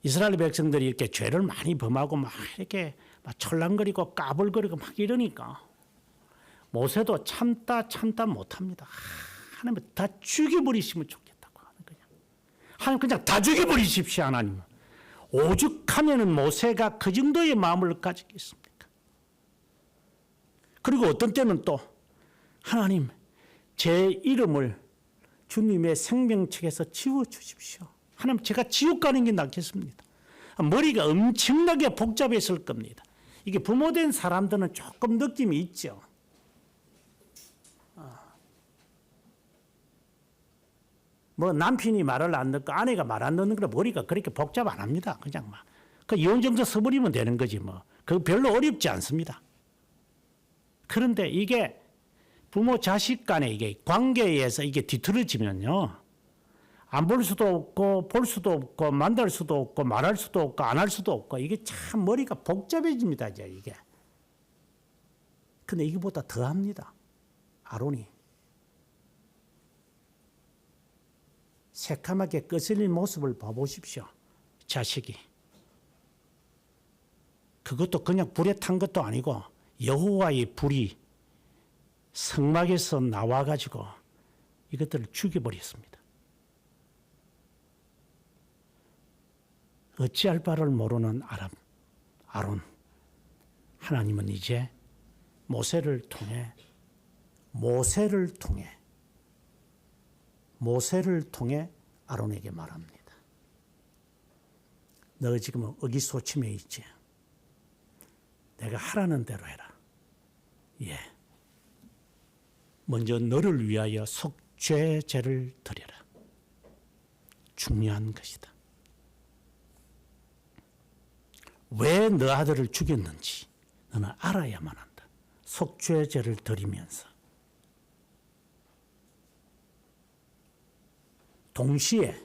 이스라엘 백성들이 이렇게 죄를 많이 범하고 막 이렇게 막 철랑거리고 까불거리고 막 이러니까 모세도 참다 못합니다. 하나님 다 죽여버리시면 좋겠다고 하는 거냐. 하나님 그냥 다 죽여버리십시오. 하나님. 오죽하면은 모세가 그 정도의 마음을 가지겠습니까? 그리고 어떤 때는 또 하나님 제 이름을 주님의 생명책에서 지워주십시오. 하나님 제가 지옥 가는 게 낫겠습니다. 머리가 엄청나게 복잡했을 겁니다. 이게 부모된 사람들은 조금 느낌이 있죠. 뭐 남편이 말을 안 듣고 아내가 말 안 듣는 거라 머리가 그렇게 복잡 안 합니다. 그냥 막 그 이혼정서 써버리면 되는 거지 뭐. 그거 별로 어렵지 않습니다. 그런데 이게 부모 자식 간의 이게 관계에서 이게 뒤틀어지면요. 안 볼 수도 없고 볼 수도 없고 만날 수도 없고 말할 수도 없고 안 할 수도 없고 이게 참 머리가 복잡해집니다. 이제 이게. 근데 이거보다 더 합니다. 아론이. 새카맣게 거슬린 모습을 봐보십시오. 자식이. 그것도 그냥 불에 탄 것도 아니고 여호와의 불이 성막에서 나와가지고 이것들을 죽여버렸습니다. 어찌할 바를 모르는 아론. 하나님은 이제 모세를 통해 아론에게 말합니다. 너 지금 의기소침해 있지? 내가 하라는 대로 해라. 예. 먼저 너를 위하여 속죄제를 드려라. 중요한 것이다. 왜 너 아들을 죽였는지 너는 알아야만 한다. 속죄제를 드리면서 동시에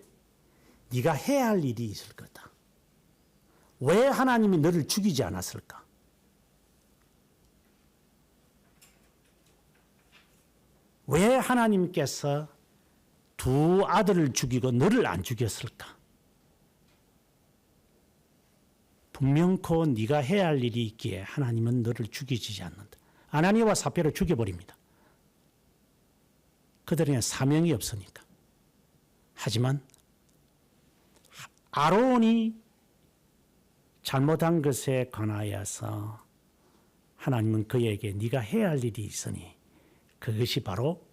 네가 해야 할 일이 있을 거다. 왜 하나님이 너를 죽이지 않았을까? 왜 하나님께서 두 아들을 죽이고 너를 안 죽였을까? 분명코 네가 해야 할 일이 있기에 하나님은 너를 죽이지 않는다. 아나니아와 삽비라를 죽여버립니다. 그들에게 사명이 없으니까. 하지만 아론이 잘못한 것에 관하여서 하나님은 그에게 네가 해야 할 일이 있으니 그것이 바로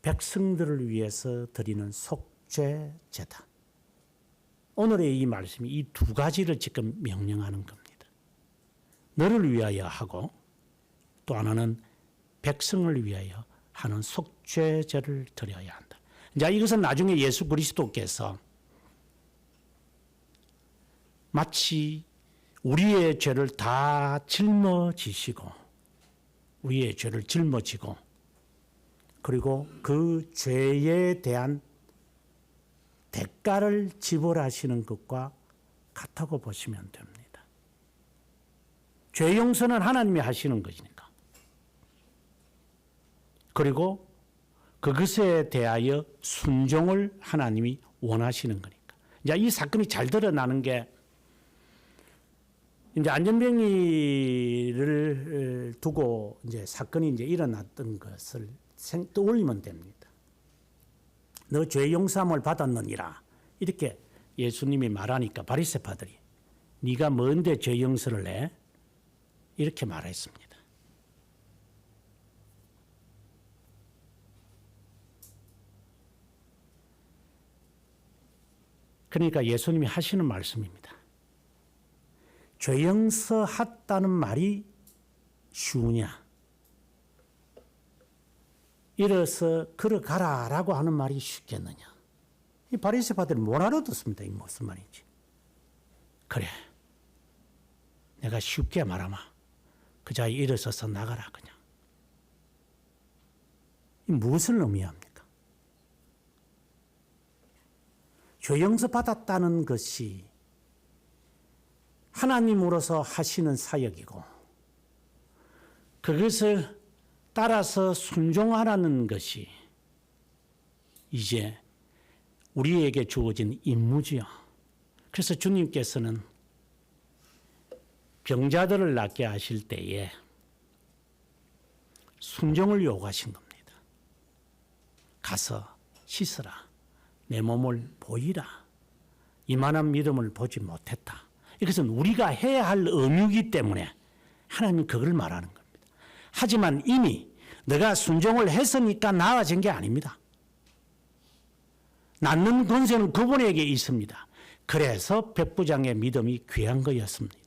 백성들을 위해서 드리는 속죄제다. 오늘의 이 말씀이 이 두 가지를 지금 명령하는 겁니다. 너를 위하여 하고 또 하나는 백성을 위하여 하는 속죄제를 드려야 한다. 자, 이것은 나중에 예수 그리스도께서 마치 우리의 죄를 다 짊어지시고 우리의 죄를 짊어지고 그리고 그 죄에 대한 대가를 지불하시는 것과 같다고 보시면 됩니다. 죄 용서는 하나님이 하시는 것이니까. 그리고 그것에 대하여 순종을 하나님이 원하시는 거니까. 이제 이 사건이 잘 드러나는 게 이제 안전병이를 두고 이제 사건이 이제 일어났던 것을 떠올리면 됩니다. 너 죄 용서함을 받았느니라 이렇게 예수님이 말하니까 바리새파들이 네가 뭔데 죄 용서를 해? 이렇게 말했습니다. 그러니까 예수님이 하시는 말씀입니다. 죄 용서했다는 말이 쉬우냐? 일어서 걸어가라라고 하는 말이 쉽겠느냐? 이 바리새파들은 못 알아듣습니다. 이 무슨 말인지. 그래, 내가 쉽게 말하마. 그 자리에 일어서서 나가라 그냥. 이 무엇을 의미합니까? 죄 용서 받았다는 것이 하나님으로서 하시는 사역이고 그것을 따라서 순종하라는 것이 이제 우리에게 주어진 임무지요. 그래서 주님께서는 병자들을 낫게 하실 때에 순종을 요구하신 겁니다. 가서 씻으라. 내 몸을 보이라. 이만한 믿음을 보지 못했다. 이것은 우리가 해야 할 의무이기 때문에 하나님은 그걸 말하는 겁니다. 하지만 이미 너가 순종을 했으니까 나아진 게 아닙니다. 낫는 권세는 그분에게 있습니다. 그래서 백부장의 믿음이 귀한 거였습니다.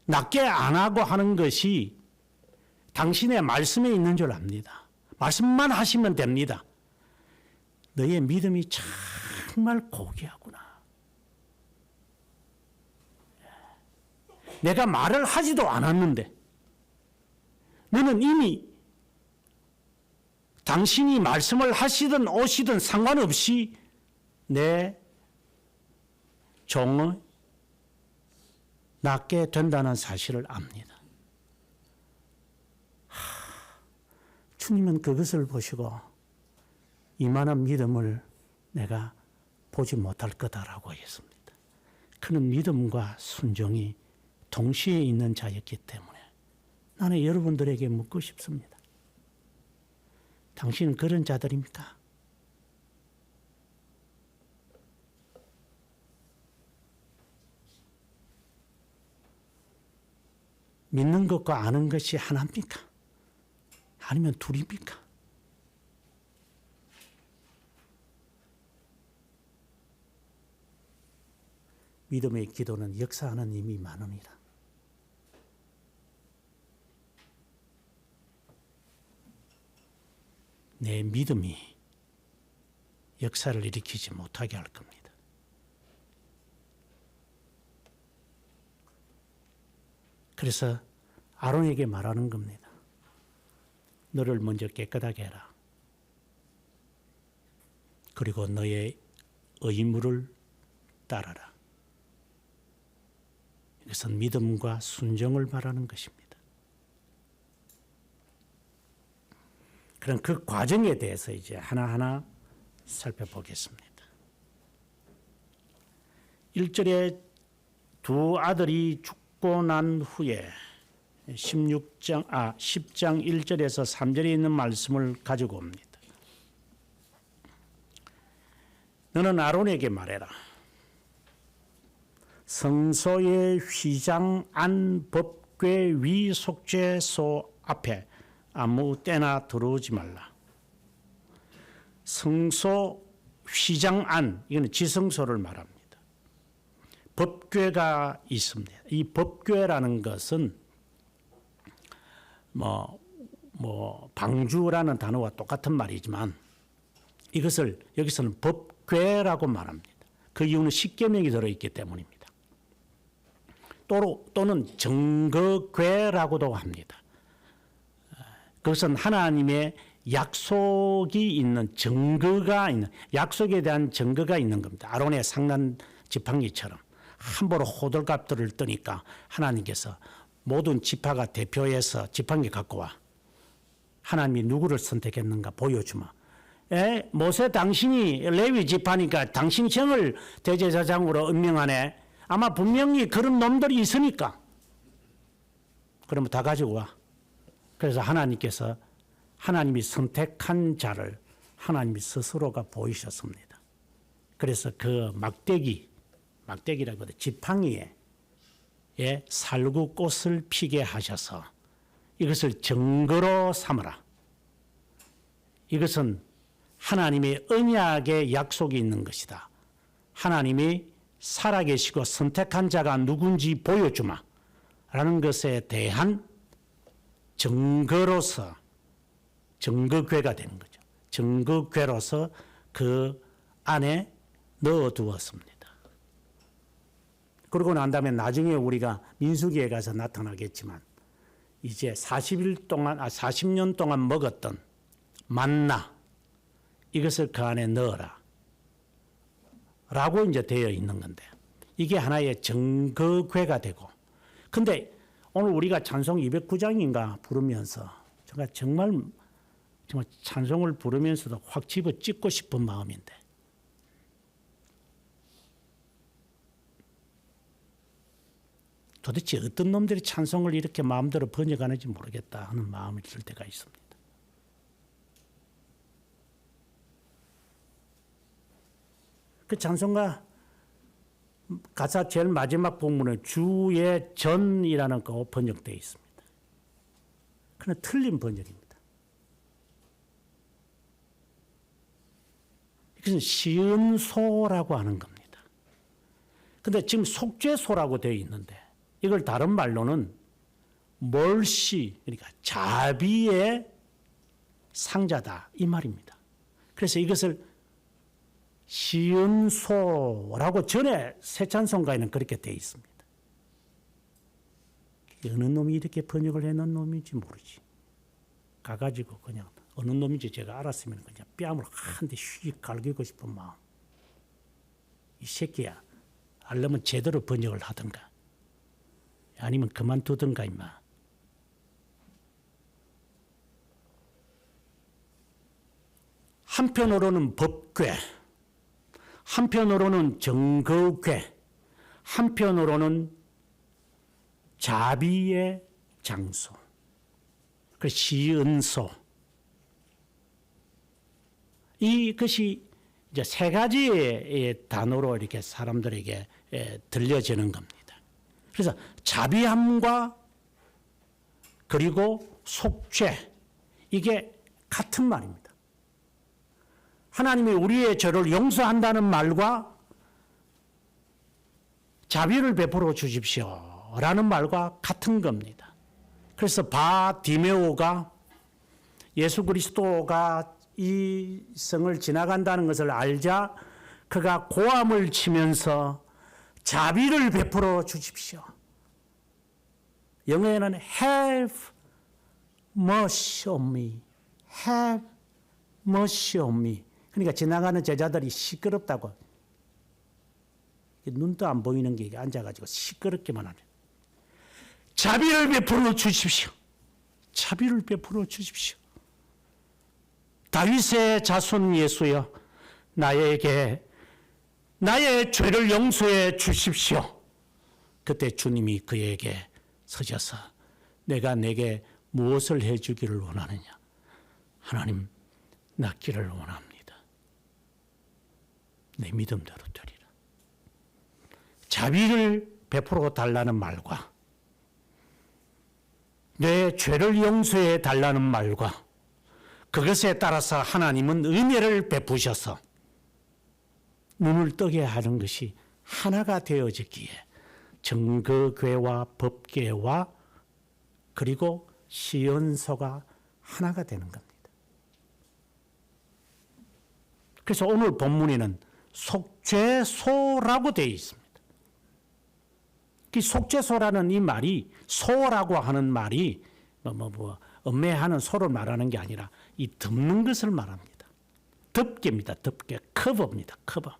낫게 안 하고 하는 것이 당신의 말씀에 있는 줄 압니다. 말씀만 하시면 됩니다. 너의 믿음이 정말 고귀하구나. 내가 말을 하지도 않았는데 너는 이미 당신이 말씀을 하시든 오시든 상관없이 내 종을 낫게 된다는 사실을 압니다. 주님은 그것을 보시고 이만한 믿음을 내가 보지 못할 거다라고 했습니다. 그는 믿음과 순종이 동시에 있는 자였기 때문에 나는 여러분들에게 묻고 싶습니다. 당신은 그런 자들입니까? 믿는 것과 아는 것이 하나입니까? 아니면 둘입니까? 믿음의 기도는 역사하는 힘이 많으니라. 내 믿음이 역사를 일으키지 못하게 할 겁니다. 그래서 아론에게 말하는 겁니다. 너를 먼저 깨끗하게 해라. 그리고 너의 의무를 따라라. 이것은 믿음과 순종을 말하는 것입니다. 그럼 그 과정에 대해서 이제 하나하나 살펴보겠습니다. 1절에 두 아들이 죽고 난 후에 10장 1절에서 3절에 있는 말씀을 가지고 옵니다. 너는 아론에게 말해라. 성소의 휘장 안 법궤 위 속죄소 앞에 아무 때나 들어오지 말라. 성소 휘장 안, 이거는 지성소를 말합니다. 법궤가 있습니다. 이 법궤라는 것은 방주라는 단어와 똑같은 말이지만 이것을 여기서는 법궤라고 말합니다. 그 이유는 십계명이 들어있기 때문입니다. 또는 증거궤라고도 합니다. 그것은 하나님의 약속이 있는 증거가 있는, 약속에 대한 증거가 있는 겁니다. 아론의 상난 지팡이처럼 함부로 호들갑들을 뜨니까 하나님께서 모든 지파가 대표해서 지팡이 갖고 와. 하나님이 누구를 선택했는가 보여주마. 모세 당신이 레위 지파니까 당신 형을 대제사장으로 임명하네. 아마 분명히 그런 놈들이 있으니까. 그러면 다 가지고 와. 그래서 하나님께서 하나님이 선택한 자를 하나님이 스스로가 보이셨습니다. 그래서 그 막대기라고 해도 지팡이에 살구꽃을 피게 하셔서 이것을 증거로 삼으라. 이것은 하나님의 언약의 약속이 있는 것이다. 하나님이 살아계시고 선택한 자가 누군지 보여주마. 라는 것에 대한 증거로서 증거궤가 되는 거죠. 증거궤로서 그 안에 넣어두었습니다. 그러고 난 다음에 나중에 우리가 민수기에 가서 나타나겠지만 이제 40년 동안 먹었던 만나 이것을 그 안에 넣어라. 라고 이제 되어 있는 건데 이게 하나의 증거궤가 되고 근데 오늘 우리가 찬송 209장인가 부르면서 제가 정말 찬송을 부르면서도 확 집어찍고 싶은 마음인데 도대체 어떤 놈들이 찬송을 이렇게 마음대로 번역하는지 모르겠다 하는 마음이 들 때가 있습니다. 그 찬송가 가사 제일 마지막 부분에 주의 전이라는 거 번역되어 있습니다. 그러나 틀린 번역입니다. 이것은 시은소라고 하는 겁니다. 그런데 지금 속죄소라고 되어 있는데 이걸 다른 말로는 멀시, 그러니까 자비의 상자다 이 말입니다. 그래서 이것을 시은소라고 전에 새찬송가에는 그렇게 되어 있습니다. 어느 놈이 이렇게 번역을 해놓은 놈인지 모르지. 가가지고 그냥 어느 놈인지 제가 알았으면 그냥 뺨으로 한 대 휙 갈기고 싶은 마음. 이 새끼야, 알려면 제대로 번역을 하든가. 아니면 그만두든가 임마. 한편으로는 법궤, 한편으로는 증거궤, 한편으로는 자비의 장소, 그 시은소. 이것이 이제 세 가지의 단어로 이렇게 사람들에게 들려지는 겁니다. 그래서 자비함과 그리고 속죄, 이게 같은 말입니다. 하나님이 우리의 죄를 용서한다는 말과 자비를 베풀어 주십시오 라는 말과 같은 겁니다. 그래서 바디메오가 예수 그리스도가 이 성을 지나간다는 것을 알자 그가 고함을 치면서 자비를 베풀어 주십시오. 영어에는 have mercy on me, have mercy on me. 그러니까 지나가는 제자들이 시끄럽다고, 눈도 안 보이는 게 앉아가지고 시끄럽게만 하네. 자비를 베풀어 주십시오. 자비를 베풀어 주십시오. 다윗의 자손 예수여, 나에게 나의 죄를 용서해 주십시오. 그때 주님이 그에게 서셔서 내가 내게 무엇을 해주기를 원하느냐? 하나님, 낫기를 원합니다. 내 믿음대로 되리라. 자비를 베풀어 달라는 말과 내 죄를 용서해 달라는 말과 그것에 따라서 하나님은 은혜를 베푸셔서 눈을 뜨게 하는 것이 하나가 되어지기에 정거궤와 법궤와 그리고 시연소가 하나가 되는 겁니다. 그래서 오늘 본문에는 속죄소라고 되어 있습니다. 이 속죄소라는 이 말이, 소라고 하는 말이 음매하는 소를 말하는 게 아니라 이 덮는 것을 말합니다. 덮개입니다. 덮개. 커버입니다. 커버.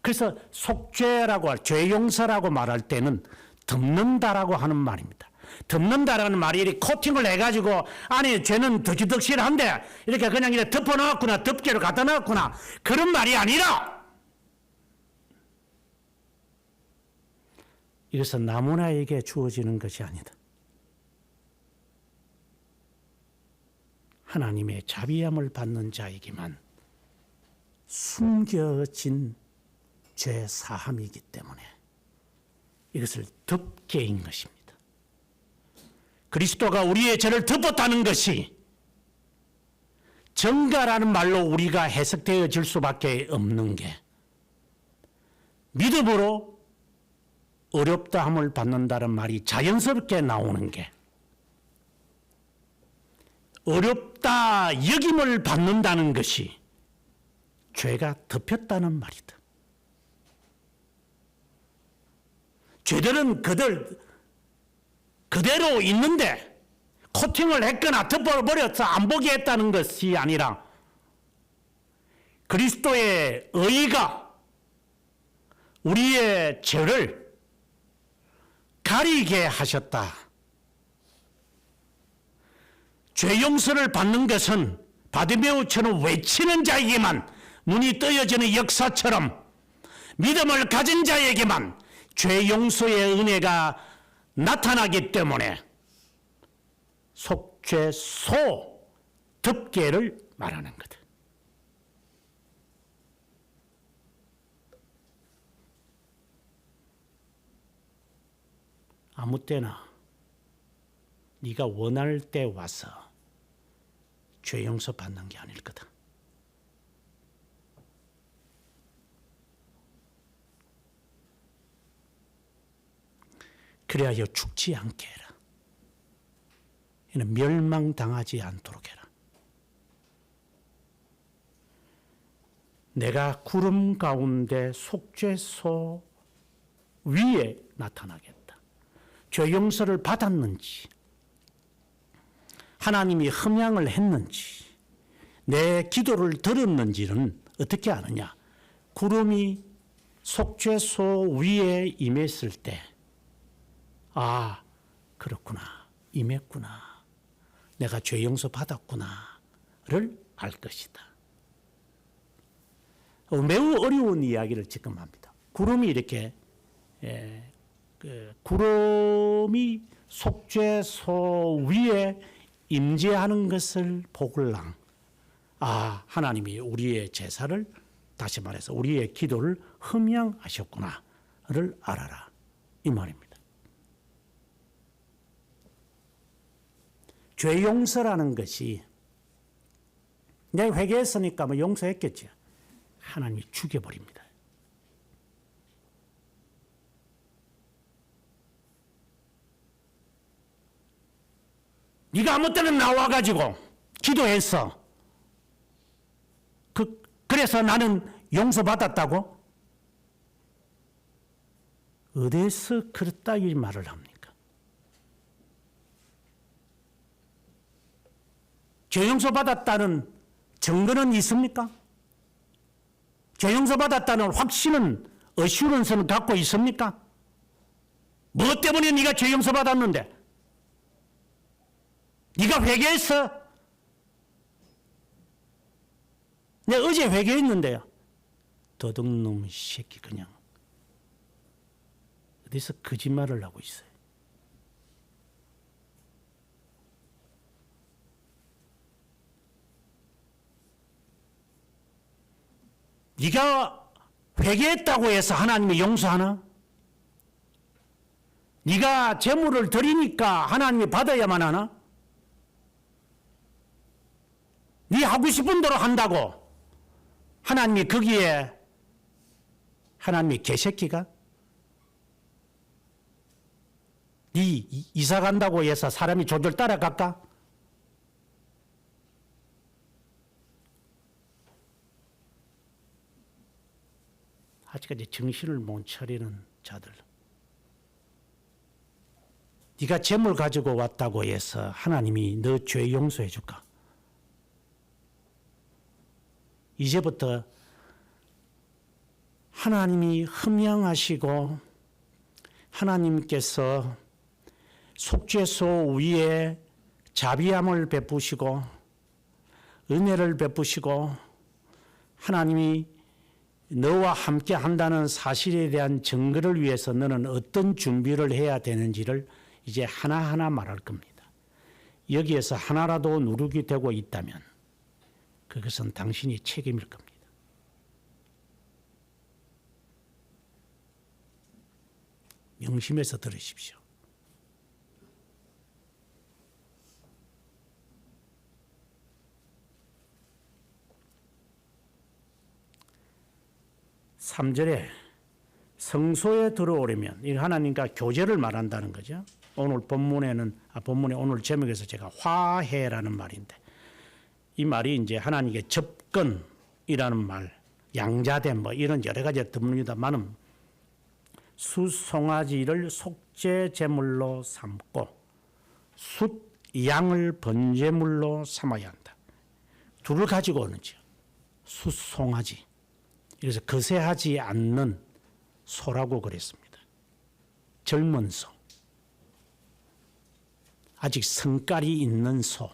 그래서 속죄라고, 죄 용서라고 말할 때는 덮는다라고 하는 말입니다. 덮는다라는 말이 이렇게 코팅을 해가지고 안에 죄는 덕실덕실한데 이렇게 그냥 이렇게 덮어놨구나, 덮개를 갖다 놨구나, 그런 말이 아니라 이것은 나무나에게 주어지는 것이 아니다. 하나님의 자비함을 받는 자에게만 숨겨진 죄 사함이기 때문에 이것을 덮개인 것입니다. 그리스도가 우리의 죄를 덮었다는 것이 정가라는 말로 우리가 해석되어질 수밖에 없는 게, 믿음으로 어렵다함을 받는다는 말이 자연스럽게 나오는 게, 어렵다 여김을 받는다는 것이 죄가 덮였다는 말이다. 죄들은 그대로 있는데 코팅을 했거나 덮어버려서 안 보게 했다는 것이 아니라 그리스도의 의가 우리의 죄를 가리게 하셨다. 죄 용서를 받는 것은 바디메오처럼 외치는 자에게만, 눈이 떠여지는 역사처럼 믿음을 가진 자에게만 죄 용서의 은혜가 나타나기 때문에 속죄소, 덮개를 말하는 거다. 아무 때나 네가 원할 때 와서 죄 용서 받는 게 아닐 거다. 그래야 죽지 않게 해라. 이는 멸망당하지 않도록 해라. 내가 구름 가운데 속죄소 위에 나타나겠다. 죄 용서를 받았는지, 하나님이 흠양을 했는지, 내 기도를 들었는지는 어떻게 아느냐? 구름이 속죄소 위에 임했을 때, 아, 그렇구나, 임했구나, 내가 죄 용서 받았구나를 알 것이다. 매우 어려운 이야기를 지금 합니다. 구름이 이렇게, 구름이 속죄소 위에 임재하는 것을 보글랑, 아, 하나님이 우리의 제사를, 다시 말해서 우리의 기도를 흠양하셨구나를 알아라, 이 말입니다. 죄 용서라는 것이, 내가 회개했으니까 뭐 용서했겠지. 하나님이 죽여버립니다. 네가 아무 때나 나와가지고 기도했어. 그래서 나는 용서받았다고? 어디서 그렇다 이 말을 합니까? 죄 용서받았다는 증거는 있습니까? 죄 용서 받았다는 확신은 어슈런스는 갖고 있습니까? 뭐 때문에 네가 죄 용서 받았는데? 네가 회개했어? 내가 어제 회개했는데요. 도둑놈 새끼 그냥 어디서 거짓말을 하고 있어요. 네가 회개했다고 해서 하나님이 용서하나? 네가 재물을 드리니까 하나님이 받아야만 하나? 네 하고 싶은 대로 한다고 하나님이 거기에 하나님이 개새끼가? 네 이사 간다고 해서 사람이 조절 따라갈까? 아직까지 정신을 못 차리는 자들. 네가 재물 가지고 왔다고 해서 하나님이 너 죄 용서해 줄까? 이제부터 하나님이 흠양하시고 하나님께서 속죄소 위에 자비함을 베푸시고 은혜를 베푸시고 하나님이 너와 함께 한다는 사실에 대한 증거를 위해서 너는 어떤 준비를 해야 되는지를 이제 하나하나 말할 겁니다. 여기에서 하나라도 누룩이 되고 있다면 그것은 당신이 책임일 겁니다. 명심해서 들으십시오. (3절에) 성소에 들어오려면 이 하나님과 교제를 말한다는 거죠. 오늘 본문의 오늘 제목에서 제가 화해라는 말인데 이 말이 이제 하나님께 접근이라는 말, 양자됨 뭐 이런 여러 가지 듭니다만은 숫송아지를 속죄 제물로 삼고 숫양을 번제물로 삼아야 한다. 둘을 가지고 오는지요. 숫송아지. 그래서 거세하지 않는 소라고 그랬습니다. 젊은 소. 아직 성깔이 있는 소.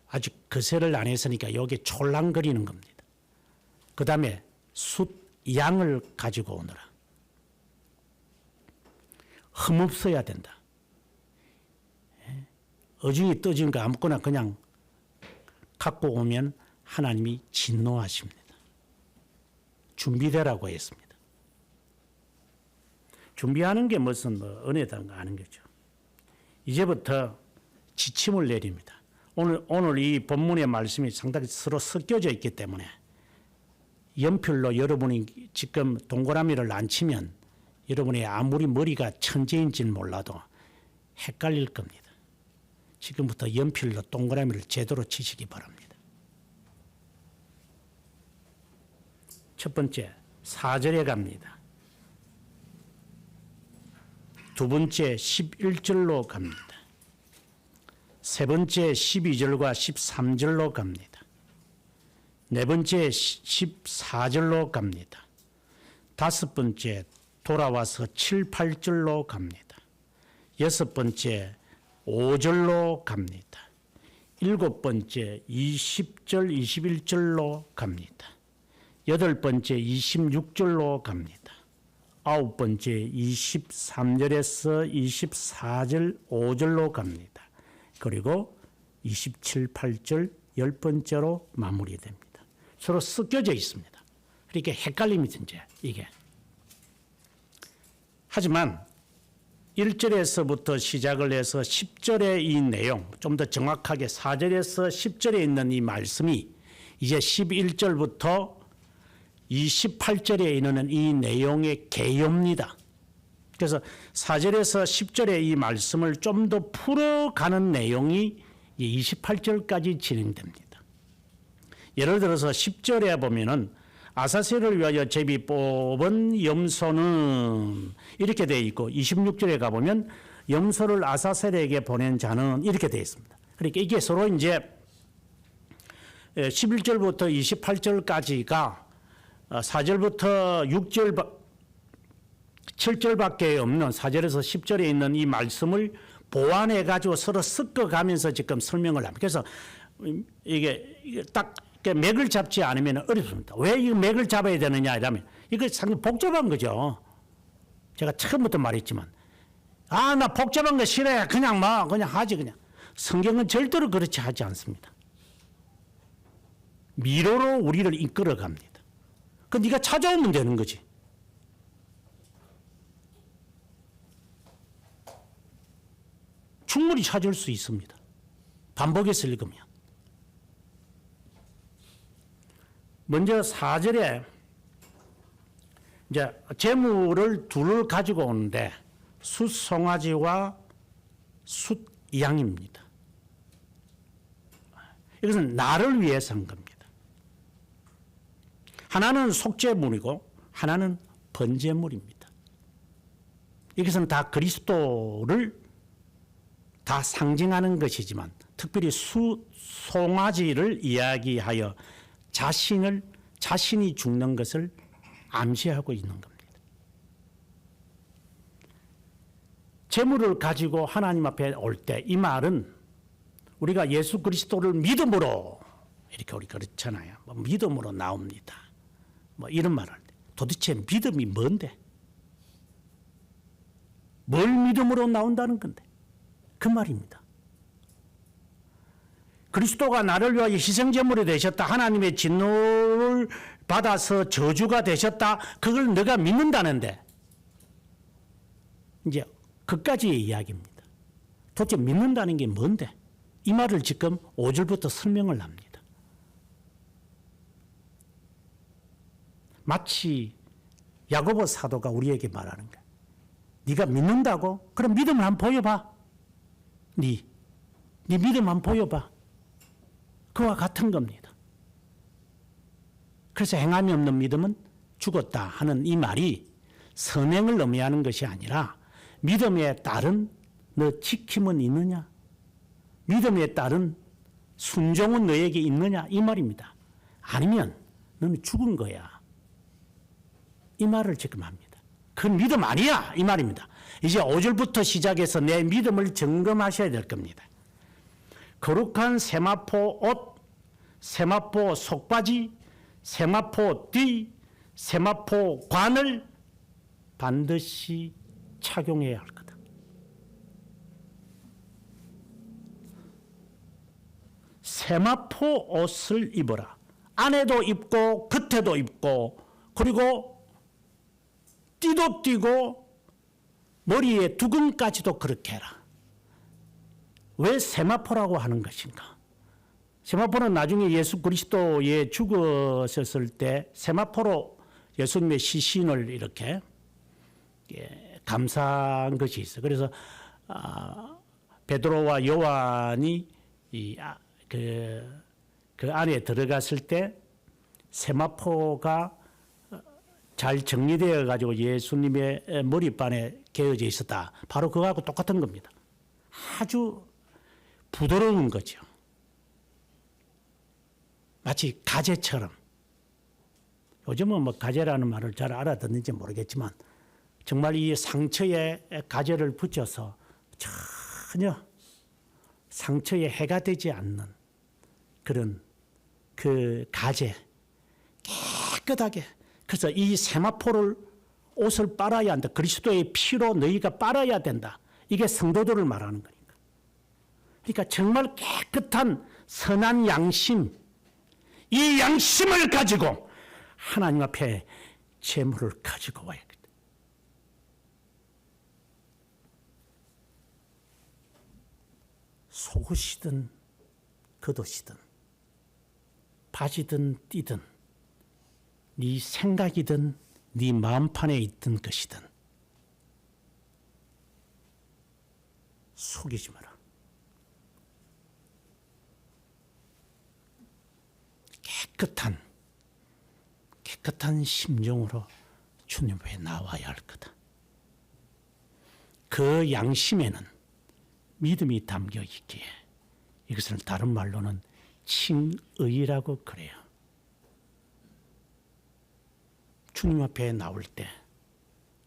아직 거세를 안 했으니까 여기 촐랑거리는 겁니다. 그 다음에 숫양을 가지고 오너라. 흠없어야 된다. 어중이 떠진 거 아무거나 그냥 갖고 오면 하나님이 진노하십니다. 준비되라고 했습니다. 준비하는 게 무슨 은혜다는 거 아는 거죠. 이제부터 지침을 내립니다. 오늘 이 본문의 말씀이 상당히 서로 섞여져 있기 때문에 연필로 여러분이 지금 동그라미를 안 치면 여러분이 아무리 머리가 천재인지는 몰라도 헷갈릴 겁니다. 지금부터 연필로 동그라미를 제대로 치시기 바랍니다. 첫 번째 4절에 갑니다. 두 번째 11절로 갑니다. 세 번째 12절과 13절로 갑니다. 네 번째 14절로 갑니다. 다섯 번째 돌아와서 7, 8절로 갑니다. 여섯 번째 5절로 갑니다. 일곱 번째 20절, 21절로 갑니다. 여덟 번째 26절로 갑니다. 아홉 번째 23절에서 24절, 5절로 갑니다. 그리고 27, 8절 10번째로 마무리됩니다. 서로 섞여져 있습니다. 그러니까 헷갈림이 이제 이게. 하지만 1절에서부터 시작을 해서 10절의 이 내용, 좀 더 정확하게 4절에서 10절에 있는 이 말씀이 이제 11절부터 28절에 이르는 이 내용의 개요입니다. 그래서 4절에서 10절의 이 말씀을 좀 더 풀어가는 내용이 28절까지 진행됩니다. 예를 들어서 10절에 보면은 아사셀을 위하여 제비 뽑은 염소는 이렇게 되어 있고 26절에 가보면 염소를 아사셀에게 보낸 자는 이렇게 되어 있습니다. 그러니까 이게 서로 이제 11절부터 28절까지가 4절부터 6절 7절밖에 없는 4절에서 10절에 있는 이 말씀을 보완해 가지고 서로 섞어가면서 지금 설명을 합니다. 그래서 이게 딱 맥을 잡지 않으면 어렵습니다. 왜 이 맥을 잡아야 되느냐 이러면 이거 상당히 복잡한 거죠. 제가 처음부터 말했지만 나 복잡한 거 싫어해. 그냥 하지 그냥. 성경은 절대로 그렇지 하지 않습니다. 미로로 우리를 이끌어 갑니다. 그 네가 찾아오면 되는 거지. 충분히 찾을 수 있습니다. 반복해서 읽으면. 먼저 4절에 이제 재물을 둘을 가지고 오는데 숫송아지와 숫양입니다. 이것은 나를 위해서 한 겁니다. 하나는 속죄물이고 하나는 번제물입니다. 이것은 다 그리스도를 다 상징하는 것이지만 특별히 송아지를 이야기하여 자신이 죽는 것을 암시하고 있는 겁니다. 재물을 가지고 하나님 앞에 올 때 이 말은 우리가 예수 그리스도를 믿음으로 이렇게 우리 그렇잖아요. 믿음으로 나옵니다. 이런 말을 할 때 도대체 믿음이 뭔데? 뭘 믿음으로 나온다는 건데? 그 말입니다. 그리스도가 나를 위하여 희생제물이 되셨다. 하나님의 진노를 받아서 저주가 되셨다. 그걸 내가 믿는다는데 이제 그까지의 이야기입니다. 도대체 믿는다는 게 뭔데? 이 말을 지금 5절부터 설명을 합니다. 마치 야고보 사도가 우리에게 말하는 거야. 네가 믿는다고? 그럼 믿음을 한번 보여봐. 네 믿음 한번 보여봐. 그와 같은 겁니다. 그래서 행함이 없는 믿음은 죽었다 하는 이 말이 선행을 의미하는 것이 아니라 믿음에 따른 너 지킴은 있느냐? 믿음에 따른 순종은 너에게 있느냐? 이 말입니다. 아니면 너는 죽은 거야. 이 말을 지금 합니다. 그 믿음 아니야. 이 말입니다. 이제 5절부터 시작해서 내 믿음을 점검하셔야 될 겁니다. 거룩한 세마포 옷, 세마포 속바지, 세마포 뒤, 세마포 관을 반드시 착용해야 할 거다. 세마포 옷을 입어라. 안에도 입고 겉에도 입고 그리고 띠도 띠고 머리에 두근까지도 그렇게 해라. 왜 세마포라고 하는 것인가? 세마포는 나중에 예수 그리스도에 죽으셨을 때 세마포로 예수님의 시신을 이렇게 감싼 것이 있어요. 그래서 베드로와 요한이 그 안에 들어갔을 때 세마포가 잘 정리되어 가지고 예수님의 머리판에 개어져 있었다. 바로 그거하고 똑같은 겁니다. 아주 부드러운 거죠. 마치 가재처럼. 요즘은 가재라는 말을 잘 알아듣는지 모르겠지만 정말 이 상처에 가재를 붙여서 전혀 상처에 해가 되지 않는 그런 그 가재 깨끗하게. 그래서 이 세마포를 옷을 빨아야 한다. 그리스도의 피로 너희가 빨아야 된다. 이게 성도들을 말하는 거니까. 그러니까 정말 깨끗한 선한 양심, 이 양심을 가지고 하나님 앞에 제물을 가지고 와야겠다. 속옷이든 겉옷이든 바지든 띠든 네 생각이든 네 마음판에 있던 것이든 속이지 마라. 깨끗한 심정으로 주님 앞에 나와야 할 거다. 그 양심에는 믿음이 담겨 있기에 이것을 다른 말로는 칭의라고 그래요. 주님 앞에 나올 때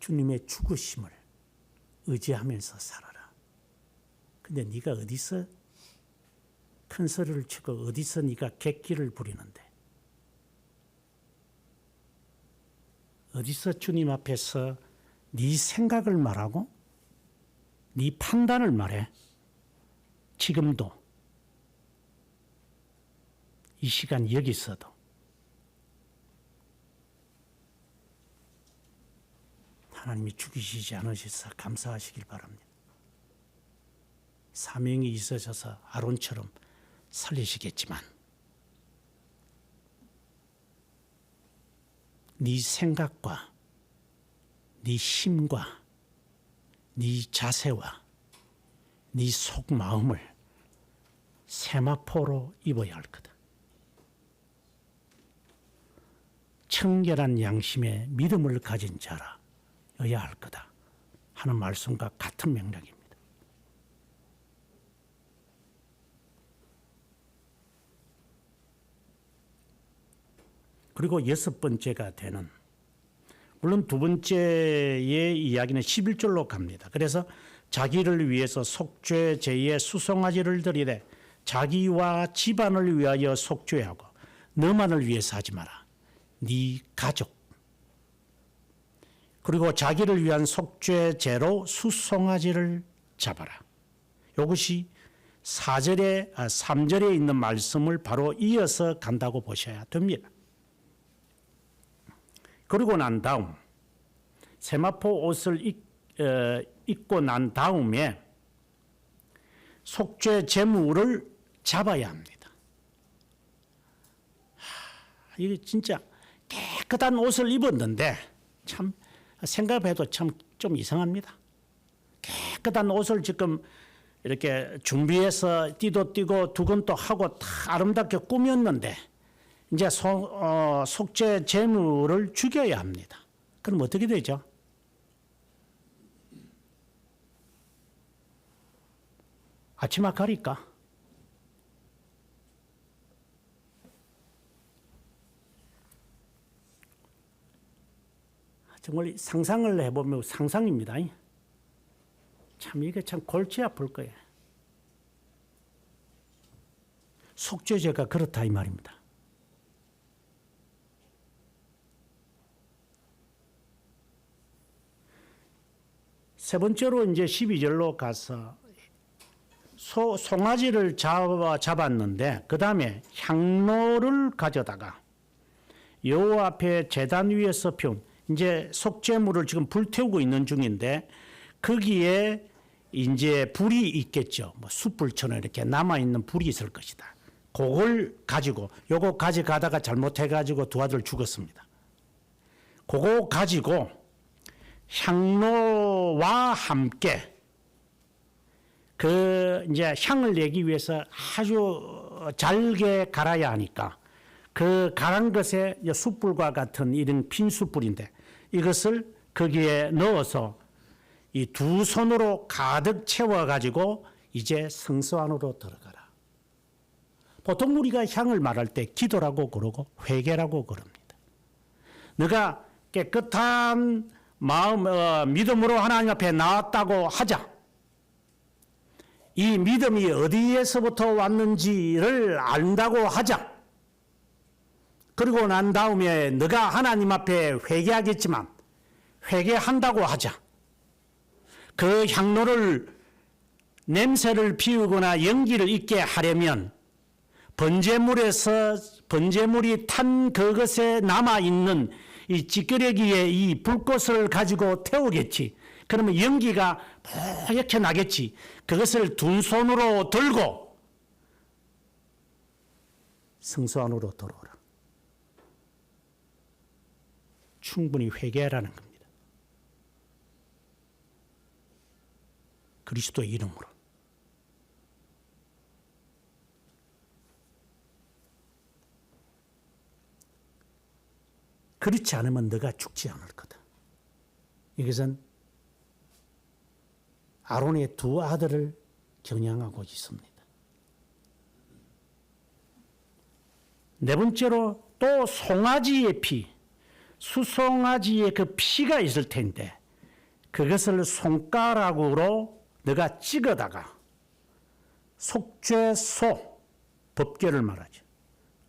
주님의 죽으심을 의지하면서 살아라. 근데 네가 어디서 큰 소리를 치고 어디서 네가 객기를 부리는데, 어디서 주님 앞에서 네 생각을 말하고 네 판단을 말해. 지금도 이 시간 여기서도 하나님이 죽이시지 않으셔서 감사하시길 바랍니다. 사명이 있어져서 아론처럼 살리시겠지만 네 생각과 네 힘과 네 자세와 네 속마음을 세마포로 입어야 할 거다. 청결한 양심의 믿음을 가진 자라여야 할 거다 하는 말씀과 같은 맥락입니다. 그리고 여섯 번째가 되는, 물론 두 번째의 이야기는 11절로 갑니다. 그래서 자기를 위해서 속죄 제의 수송아지를 드리되 자기와 집안을 위하여 속죄하고 너만을 위해서 하지 마라. 네 가족. 그리고 자기를 위한 속죄제로 수송아지를 잡아라. 이것이 3절에 있는 말씀을 바로 이어서 간다고 보셔야 됩니다. 그리고 난 다음 세마포 옷을 입고 난 다음에 속죄 제물을 잡아야 합니다. 이게 진짜 깨끗한 옷을 입었는데 참 생각해도 참 좀 이상합니다. 깨끗한 옷을 지금 이렇게 준비해서 띠도 띠고 두건도 하고 다 아름답게 꾸몄는데 이제 속죄 제물을 죽여야 합니다. 그럼 어떻게 되죠? 아치마 가릴까? 정말 상상을 해보면 상상입니다. 참 이게 참 골치 아플 거예요. 속죄제가 그렇다 이 말입니다. 세 번째로 이제 12절로 가서 송아지를 잡았는데 그 다음에 향로를 가져다가 여호와 앞에 제단 위에서 피운, 이제 속죄물을 지금 불태우고 있는 중인데 거기에 이제 불이 있겠죠. 뭐 숯불처럼 이렇게 남아있는 불이 있을 것이다. 그걸 가지고, 요거 가져가다가 잘못해가지고 두 아들 죽었습니다. 그거 가지고 향로와 함께 그 이제 향을 내기 위해서 아주 잘게 갈아야 하니까 그 갈은 것에 숯불과 같은 이런 핀 숯불인데 이것을 거기에 넣어서 이 두 손으로 가득 채워가지고 이제 성소 안으로 들어가라. 보통 우리가 향을 말할 때 기도라고 그러고 회개라고 그럽니다. 너가 깨끗한 마음, 믿음으로 하나님 앞에 나왔다고 하자. 이 믿음이 어디에서부터 왔는지를 안다고 하자. 그리고 난 다음에 너가 하나님 앞에 회개하겠지만 회개한다고 하자. 그 향로를 냄새를 피우거나 연기를 있게 하려면 번제물이 탄 그것에 남아있는 이 찌끄레기에 이 불꽃을 가지고 태우겠지. 그러면 연기가 뽀얗게 나겠지. 그것을 두 손으로 들고 성소 안으로 들어오라. 충분히 회개하라는 겁니다. 그리스도의 이름으로. 그렇지 않으면 너가 죽지 않을 거다. 이것은 아론의 두 아들을 겨냥하고 있습니다. 네 번째로 또 송아지의 피, 수송아지의 그 피가 있을 텐데 그것을 손가락으로 너가 찍어다가 속죄소, 법궤를 말하죠.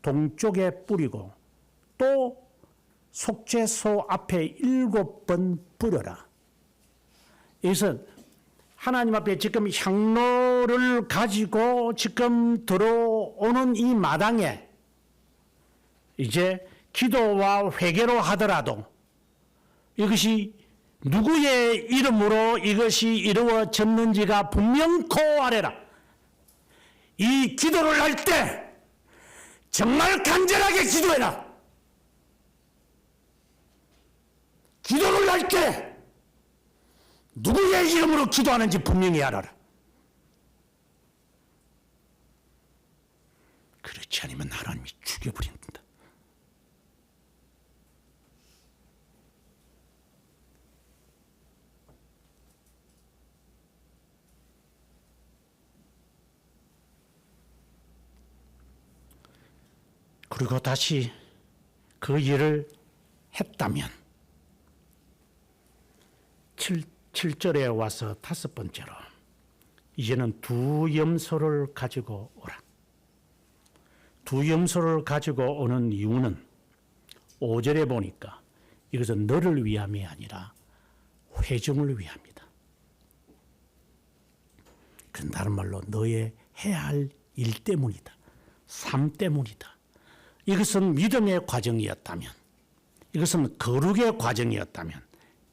동쪽에 뿌리고 또 속죄소 앞에 7번 뿌려라. 이것은 하나님 앞에 지금 향로를 가지고 지금 들어오는 이 마당에 이제 기도와 회개로 하더라도 이것이 누구의 이름으로 이것이 이루어졌는지가 분명코 아래라. 이 기도를 할 때 정말 간절하게 기도해라. 기도를 할 때 누구의 이름으로 기도하는지 분명히 알아라. 그렇지 않으면 하나님이 죽여버린다. 그리고 다시 그 일을 했다면 7절에 와서 5번째로 이제는 두 염소를 가지고 오라. 두 염소를 가지고 오는 이유는 5절에 보니까 이것은 너를 위함이 아니라 회중을 위함이다. 그 다른 말로 너의 해야 할 일 때문이다. 삶 때문이다. 이것은 믿음의 과정이었다면, 이것은 거룩의 과정이었다면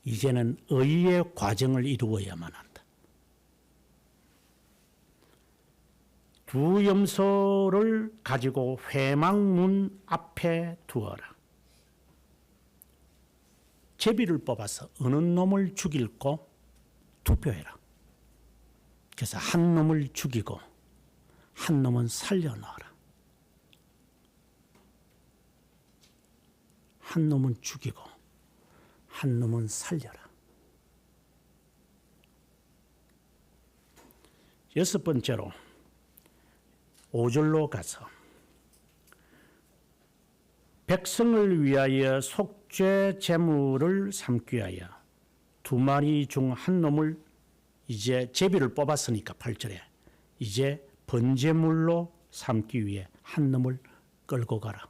이제는 의의 과정을 이루어야만 한다. 두 염소를 가지고 회막문 앞에 두어라. 제비를 뽑아서 어느 놈을 죽일고 투표해라. 그래서 한 놈을 죽이고 한 놈은 살려놓아라. 한 놈은 죽이고 한 놈은 살려라. 6번째로 5절로 가서 백성을 위하여 속죄 제물을 삼기 위하여 2마리 중 한 놈을 이제 제비를 뽑았으니까 8절에 이제 번제물로 삼기 위해 한 놈을 끌고 가라.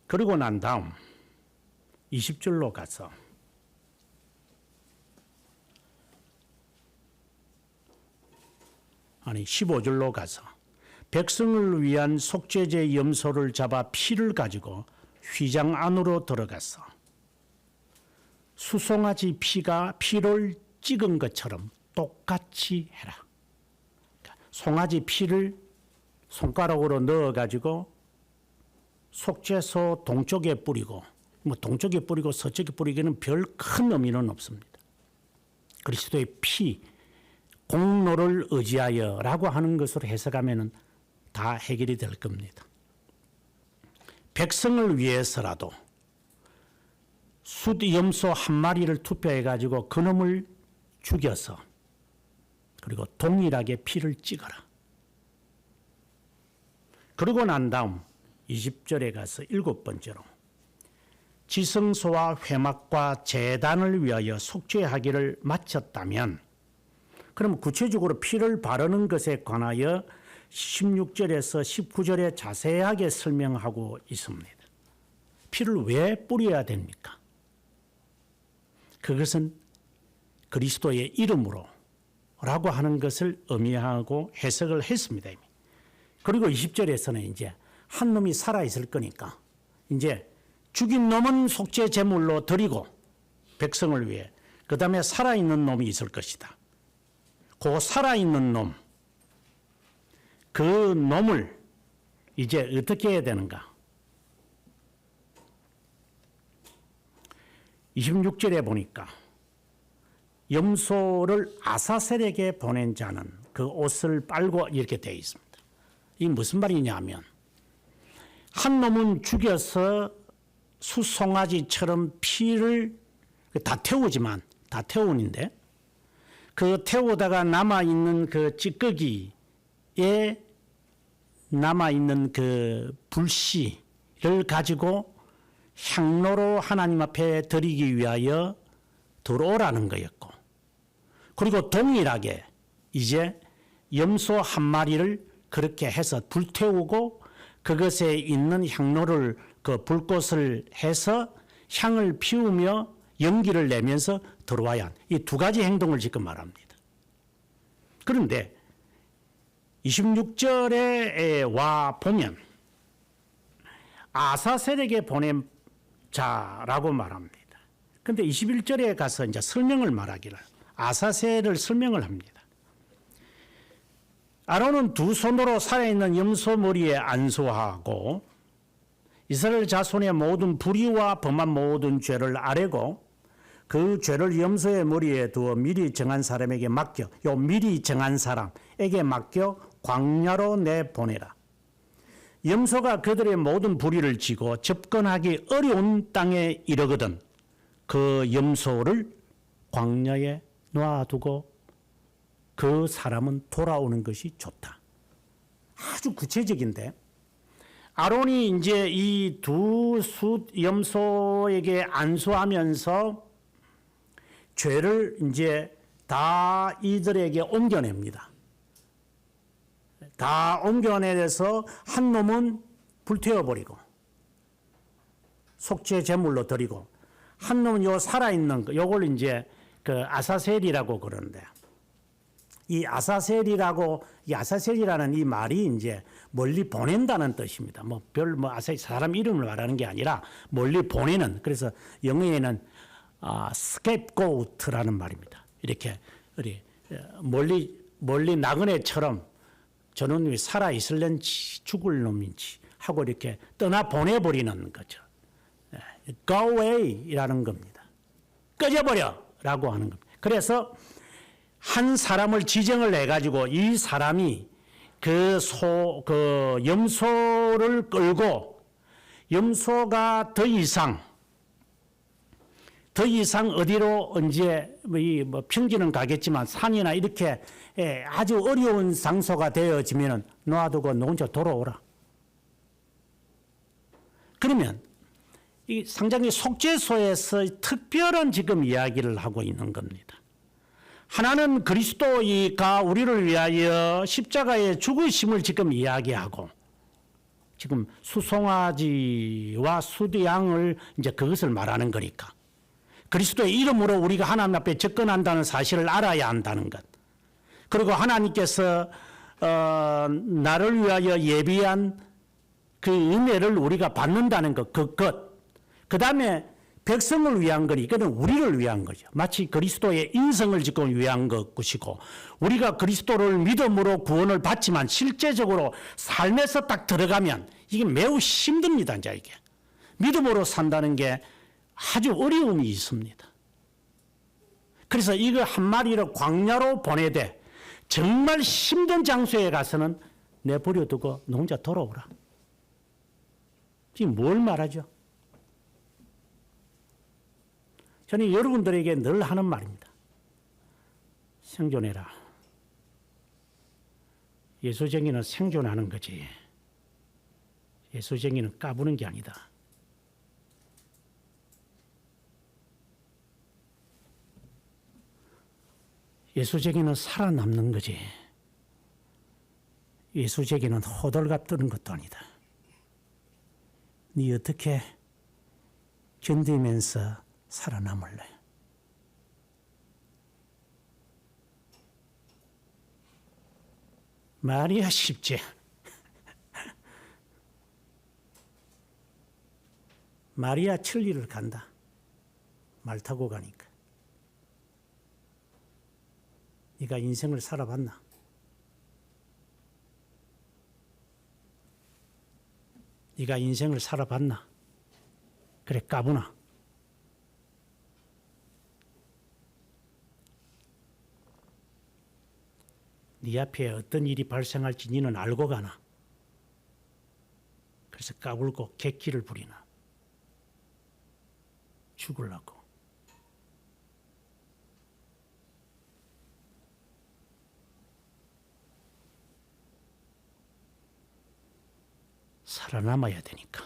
그리고 난 다음 20절로 가서 아니 15절로 가서 백성을 위한 속죄제 염소를 잡아 피를 가지고 휘장 안으로 들어가서 수송아지 피를 찍은 것처럼 똑같이 해라. 송아지 피를 손가락으로 넣어가지고 속죄소 동쪽에 뿌리고, 뭐 동쪽에 뿌리고 서쪽에 뿌리기는 별 큰 의미는 없습니다. 그리스도의 피, 공로를 의지하여라고 하는 것으로 해석하면 다 해결이 될 겁니다. 백성을 위해서라도 숫염소 한 마리를 투표해가지고 그놈을 죽여서 그리고 동일하게 피를 찍어라. 그러고 난 다음 20절에 가서 7번째로 지성소와 회막과 제단을 위하여 속죄하기를 마쳤다면 그럼 구체적으로 피를 바르는 것에 관하여 16절에서 19절에 자세하게 설명하고 있습니다. 피를 왜 뿌려야 됩니까? 그것은 그리스도의 이름으로 라고 하는 것을 의미하고 해석을 했습니다. 이미. 그리고 20절에서는 이제 한 놈이 살아있을 거니까 이제 죽인 놈은 속죄 제물로 드리고 백성을 위해 그 다음에 살아있는 놈이 있을 것이다. 그 살아있는 놈, 그 놈을 이제 어떻게 해야 되는가? 26절에 보니까 염소를 아사셀에게 보낸 자는 그 옷을 빨고 이렇게 되어 있습니다. 이게 무슨 말이냐 하면 한 놈은 죽여서 수송아지처럼 피를 다 태우지만 다 태우는데 그 태우다가 남아있는 그 찌꺼기에 남아있는 그 불씨를 가지고 향로로 하나님 앞에 드리기 위하여 들어오라는 거였고, 그리고 동일하게 이제 염소 한 마리를 그렇게 해서 불태우고 그것에 있는 향로를 그 불꽃을 해서 향을 피우며 연기를 내면서 들어와야 한 이 두 가지 행동을 지금 말합니다. 그런데 26절에 와 보면 아사셀에게 보낸 자라고 말합니다. 그런데 21절에 가서 이제 설명을 말하기를 아사셀을 설명을 합니다. 아론은 두 손으로 살아있는 염소 머리에 안수하고 이스라엘 자손의 모든 불의와 범한 모든 죄를 아뢰고 그 죄를 염소의 머리에 두어 미리 정한 사람에게 맡겨, 요 미리 정한 사람에게 맡겨 광야로 내보내라. 염소가 그들의 모든 불의를 지고 접근하기 어려운 땅에 이르거든 그 염소를 광야에 놔두고 그 사람은 돌아오는 것이 좋다. 아주 구체적인데, 아론이 이제 이 두 염소에게 안수하면서 죄를 이제 다 이들에게 옮겨냅니다. 다 옮겨내서 한 놈은 불태워버리고 속죄 제물로 드리고, 한 놈은 요 살아있는 거, 요걸 이제 그 아사셀이라고 그러는데, 이 아사셀이라는 이 말이 이제 멀리 보낸다는 뜻입니다. 사람 이름을 말하는 게 아니라 멀리 보내는, 그래서 영어에는 scapegoat라는 말입니다. 이렇게 멀리 나그네처럼 저는 왜 살아 있을는지 죽을 놈인지 하고 이렇게 떠나 보내버리는 거죠. Go away라는 겁니다. 꺼져버려라고 하는 겁니다. 그래서 한 사람을 지정을 해가지고 이 사람이 그 염소를 끌고 염소가 더 이상 어디로 이제 평지는 가겠지만 산이나 이렇게 아주 어려운 장소가 되어지면 놔두고 너 혼자 돌아오라. 그러면 이 상당히 속죄소에서 특별한 지금 이야기를 하고 있는 겁니다. 하나는 그리스도가 우리를 위하여 십자가의 죽으심을 지금 이야기하고, 지금 수송아지와 수양을 이제 그것을 말하는 거니까 그리스도의 이름으로 우리가 하나님 앞에 접근한다는 사실을 알아야 한다는 것, 그리고 하나님께서 나를 위하여 예비한 그 은혜를 우리가 받는다는 것, 그 다음에 백성을 위한 거니, 이거는 우리를 위한 거죠. 마치 그리스도의 인성을 지금 위한 것이고, 우리가 그리스도를 믿음으로 구원을 받지만 실제적으로 삶에서 딱 들어가면 이게 매우 힘듭니다. 이제 이게 믿음으로 산다는 게 아주 어려움이 있습니다. 그래서 이거 한 마리를 광야로 보내되 정말 힘든 장소에 가서는 내버려두고 너 혼자 돌아오라. 지금 뭘 말하죠? 저는 여러분들에게 늘 하는 말입니다. 생존해라. 예수쟁이는 생존하는 거지. 예수쟁이는 까부는 게 아니다. 예수쟁이는 살아남는 거지. 예수쟁이는 호들갑 떠는 것도 아니다. 네 어떻게 견디면서 살아남을래? 말이야 쉽지. 마리아 천리를 간다. 말 타고 가니까. 네가 인생을 살아봤나? 네가 인생을 살아봤나? 그래 까부나? 네 앞에 어떤 일이 발생할지 너는 알고 가나? 그래서 까불고 객기를 부리나? 죽으려고. 살아남아야 되니까.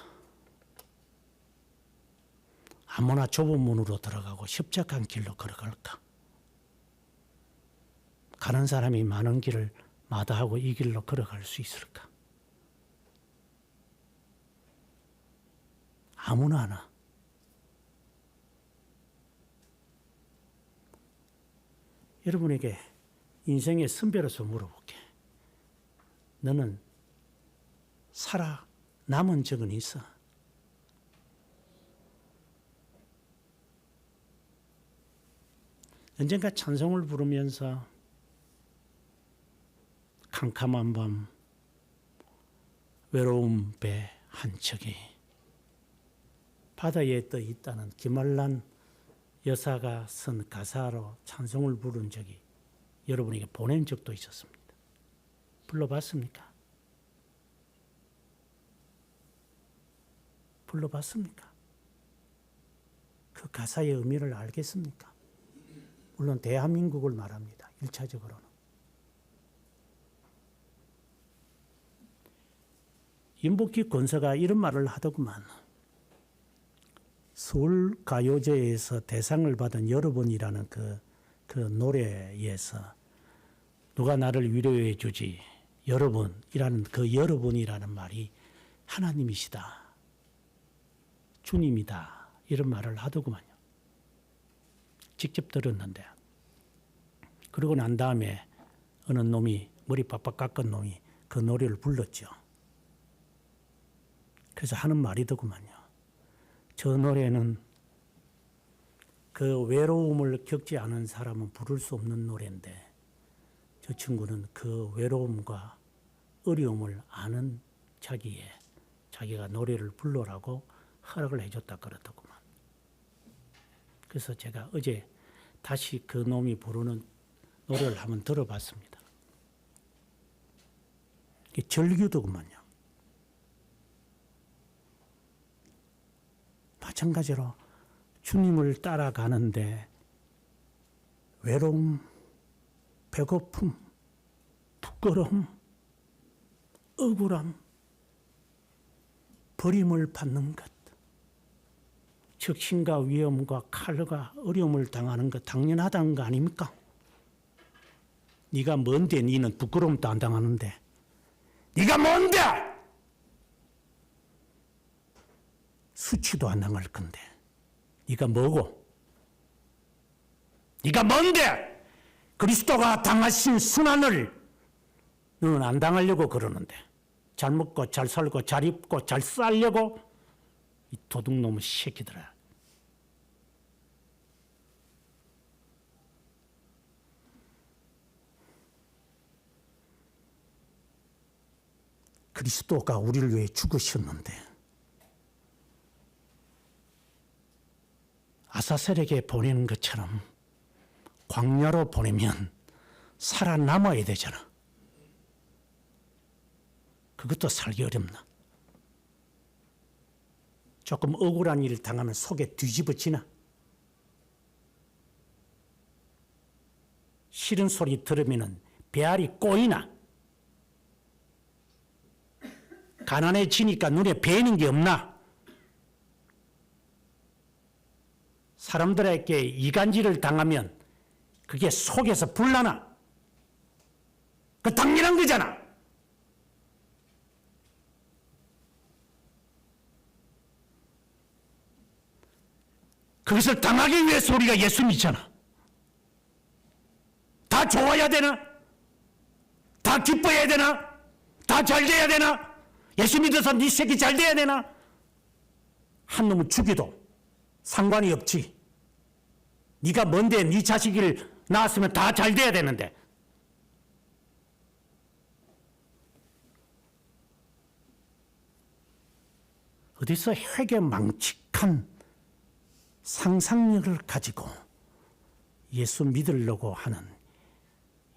아무나 좁은 문으로 들어가고 협착한 길로 걸어갈까? 가는 사람이 많은 길을 마다하고 이 길로 걸어갈 수 있을까? 아무나 하나. 여러분에게 인생의 선배로서 물어볼게. 너는 살아남은 적은 있어? 언젠가 찬송을 부르면서 캄캄한 밤 외로운 배 한 척이 바다에 떠 있다는 김알란 여사가 쓴 가사로 찬송을 부른 적이 여러분에게 보낸 적도 있었습니다. 불러봤습니까? 불러봤습니까? 그 가사의 의미를 알겠습니까? 물론 대한민국을 말합니다. 1차적으로는. 임복희 권사가 이런 말을 하더구만. 서울가요제에서 대상을 받은 여러분이라는 그 노래에서 누가 나를 위로해 주지 여러분이라는 그 여러분이라는 말이 하나님이시다. 주님이다. 이런 말을 하더구만요. 직접 들었는데. 그러고 난 다음에 어느 놈이 머리 빡빡 깎은 놈이 그 노래를 불렀죠. 그래서 하는 말이더구만요. 저 노래는 그 외로움을 겪지 않은 사람은 부를 수 없는 노래인데 저 친구는 그 외로움과 어려움을 아는 자기가 노래를 불러라고 허락을 해줬다 그러더구만. 그래서 제가 어제 다시 그 놈이 부르는 노래를 한번 들어봤습니다. 이게 절규더구만요. 마찬가지로 주님을 따라가는데 외로움, 배고픔, 부끄러움, 억울함, 버림을 받는 것, 적신과 위험과 칼과 어려움을 당하는 것 당연하다는 거 아닙니까? 네가 뭔데 니는 부끄러움도 안 당하는데 네가 뭔데? 수치도 안 당할 건데 네가 뭐고? 네가 뭔데? 그리스도가 당하신 순환을 너는 안 당하려고 그러는데 잘 먹고 잘 살고 잘 입고 잘 살려고 이 도둑놈의 새끼들아. 그리스도가 우리를 위해 죽으셨는데 아사셀에게 보내는 것처럼 광야로 보내면 살아남아야 되잖아. 그것도 살기 어렵나? 조금 억울한 일을 당하면 속에 뒤집어지나? 싫은 소리 들으면 배알이 꼬이나? 가난해지니까 눈에 뵈는 게 없나? 사람들에게 이간질을 당하면 그게 속에서 불나나? 그 당연한 거잖아. 그것을 당하기 위해서 우리가 예수 믿잖아. 다 좋아야 되나? 다 기뻐해야 되나? 다 잘 돼야 되나? 예수 믿어서 네 새끼 잘 돼야 되나? 한 놈은 죽여도 상관이 없지. 네가 뭔데 네 자식을 낳았으면 다 잘 돼야 되는데. 어디서 회개망측한 상상력을 가지고 예수 믿으려고 하는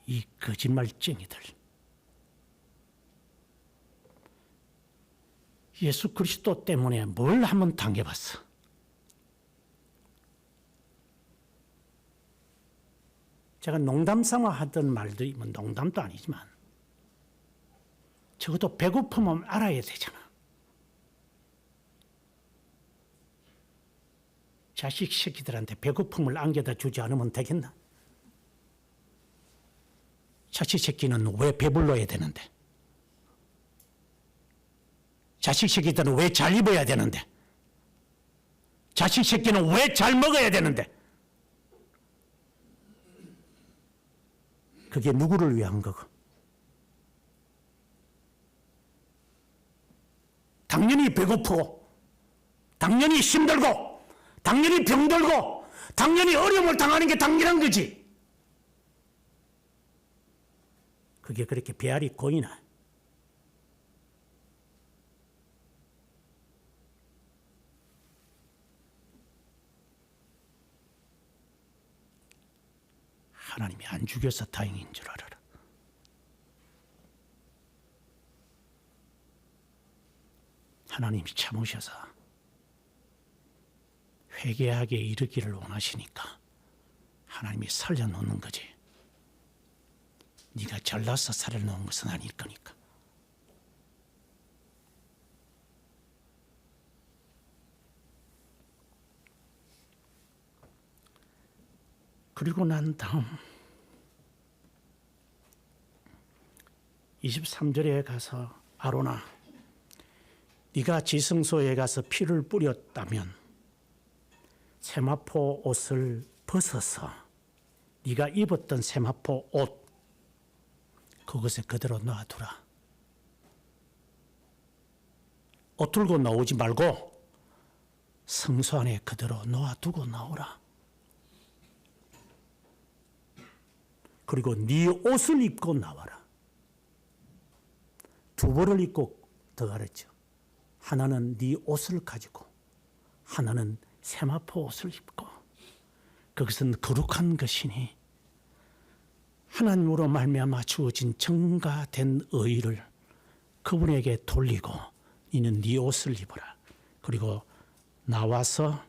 이 거짓말쟁이들. 예수 그리스도 때문에 뭘 한번 당해봤어? 제가 농담 삼아 하던 말들이 뭐 농담도 아니지만 적어도 배고픔은 알아야 되잖아. 자식 새끼들한테 배고픔을 안겨다 주지 않으면 되겠나? 자식 새끼는 왜 배불러야 되는데? 자식 새끼들은 왜 잘 입어야 되는데? 자식 새끼는 왜 잘 먹어야 되는데? 그게 누구를 위한 거고? 당연히 배고프고, 당연히 힘들고, 당연히 병들고, 당연히 어려움을 당하는 게 당연한 거지. 그게 그렇게 배알이 꼬이나? 하나님이 안 죽여서 다행인 줄 알아라. 하나님이 참으셔서 회개하게 이르기를 원하시니까 하나님이 살려놓는 거지. 네가 잘나서 살려놓은 것은 아닐 거니까. 그리고 난 다음 23절에 가서 아론아, 네가 지성소에 가서 피를 뿌렸다면 세마포 옷을 벗어서 네가 입었던 세마포 옷 그것에 그대로 놔두라. 옷 들고 나오지 말고 성소 안에 그대로 놔두고 나오라. 그리고 네 옷을 입고 나와라. 두 벌을 입고 더 가르쳐. 하나는 네 옷을 가지고 하나는 세마포 옷을 입고 그것은 거룩한 것이니 하나님으로 말미암아 주어진 증가된 의를 그분에게 돌리고 이는 네 옷을 입어라. 그리고 나와서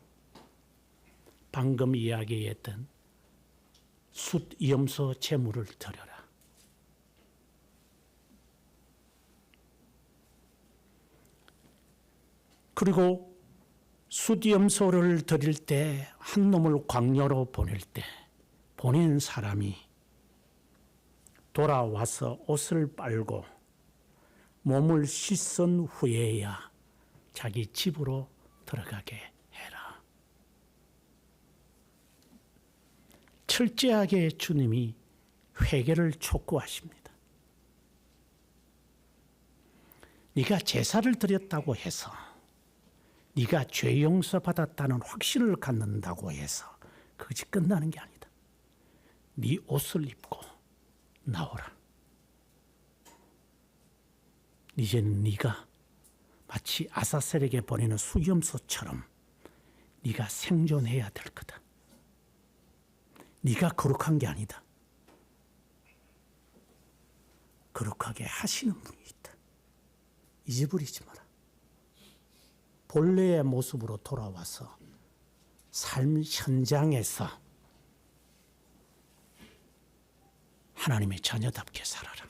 방금 이야기했던 숫염소 제물을 드려라. 그리고 숫염소를 드릴 때 한 놈을 광야로 보낼 때 보낸 사람이 돌아와서 옷을 빨고 몸을 씻은 후에야 자기 집으로 들어가게 해라. 철저하게 주님이 회개를 촉구하십니다. 네가 제사를 드렸다고 해서 네가 죄 용서받았다는 확신을 갖는다고 해서 그것이 끝나는 게 아니다. 네 옷을 입고 나오라. 이제는 네가 마치 아사셀에게 보내는 수염소처럼 네가 생존해야 될 거다. 네가 거룩한 게 아니다. 거룩하게 하시는 분이 있다. 잊어버리지 마라. 본래의 모습으로 돌아와서 삶 현장에서 하나님의 자녀답게 살아라.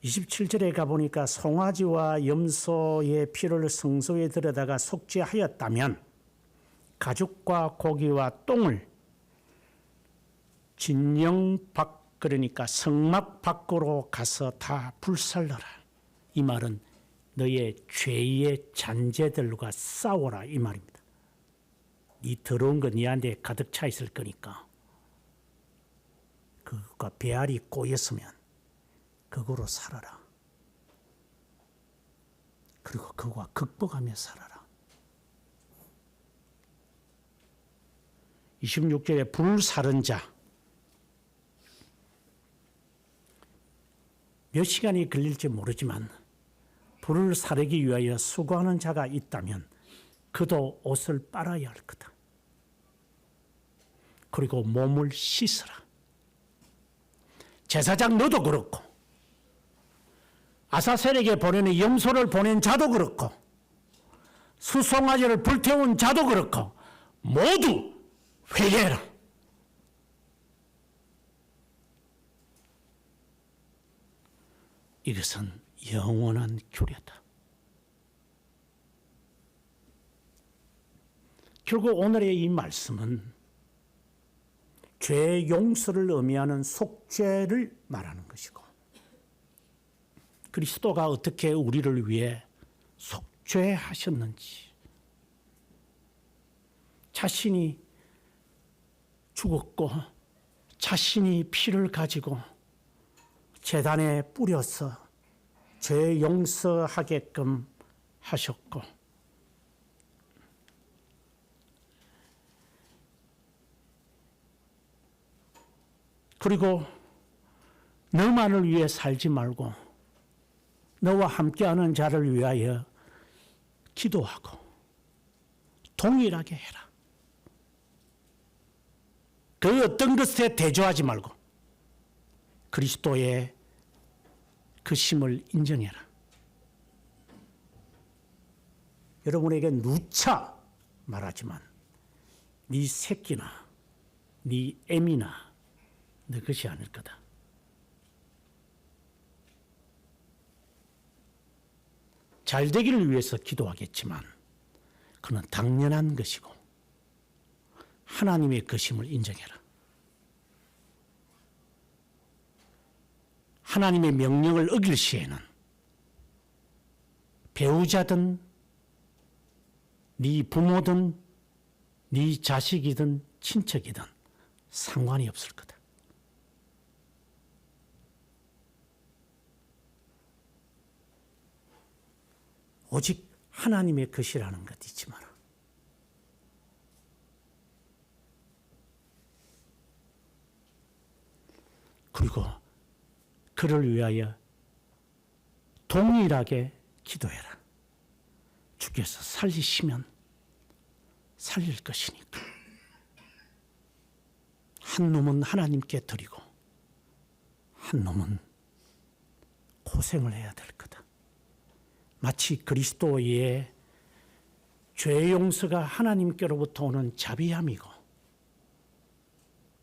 (27절에) 가보니까 송아지와 염소의 피를 성소에 들여다가 속죄하였다면 가죽과 고기와 똥을 진영 밖 그러니까 성막 밖으로 가서 다 불살라라. 이 말은 너의 죄의 잔재들과 싸워라 이 말입니다. 이 더러운 거 네 안에 가득 차 있을 거니까 그것과 배알이 꼬였으면 그거로 살아라. 그리고 그거와 극복하며 살아라. 26절에 불사른 자 몇 시간이 걸릴지 모르지만 불을 사르기 위하여 수고하는 자가 있다면 그도 옷을 빨아야 할 거다. 그리고 몸을 씻으라. 제사장 너도 그렇고 아사셀에게 보내는 염소를 보낸 자도 그렇고 수송아지를 불태운 자도 그렇고 모두 회개해라. 이것은 영원한 규례다. 결국 오늘의 이 말씀은 죄 용서를 의미하는 속죄를 말하는 것이고, 그리스도가 어떻게 우리를 위해 속죄하셨는지, 자신이 죽었고 자신이 피를 가지고 제단에 뿌려서 죄 용서하게끔 하셨고, 그리고 너만을 위해 살지 말고 너와 함께하는 자를 위하여 기도하고 동일하게 해라. 그 어떤 것에 대조하지 말고 그리스도의 그 심을 인정해라. 여러분에게 누차 말하지만 네 새끼나 네 애미나 너 것이 아닐 거다. 잘 되기를 위해서 기도하겠지만 그는 당연한 것이고 하나님의 것임을 인정해라. 하나님의 명령을 어길 시에는 배우자든 네 부모든 네 자식이든 친척이든 상관이 없을 거다. 오직 하나님의 것이라는 것 잊지 마라. 그리고 그를 위하여 동일하게 기도해라. 주께서 살리시면 살릴 것이니까. 한 놈은 하나님께 드리고 한 놈은 고생을 해야 될 거다. 마치 그리스도의 죄 용서가 하나님께로부터 오는 자비함이고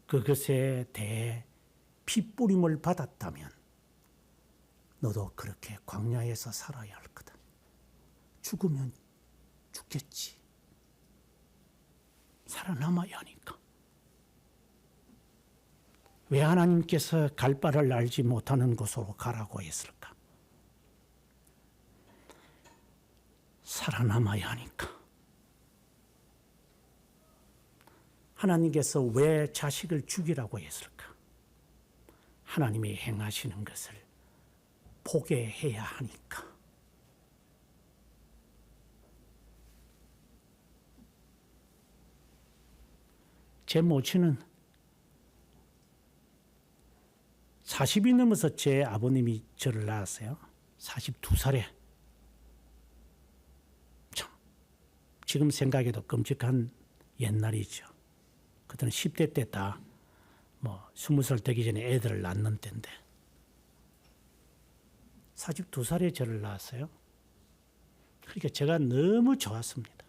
그것에 대해 피 뿌림을 받았다면 너도 그렇게 광야에서 살아야 할 거다. 죽으면 죽겠지. 살아남아야 하니까. 왜 하나님께서 갈 바를 알지 못하는 곳으로 가라고 했을까? 살아남아야 하니까. 하나님께서 왜 자식을 죽이라고 했을까? 하나님이 행하시는 것을 보게 해야 하니까. 제 모친은 40이 넘어서 제 아버님이 저를 낳았어요. 42살에. 참, 지금 생각해도 끔찍한 옛날이죠. 그때는 10대 때 다 20살 되기 전에 애들을 낳는 때인데 42살에 저를 낳았어요. 그러니까 제가 너무 좋았습니다.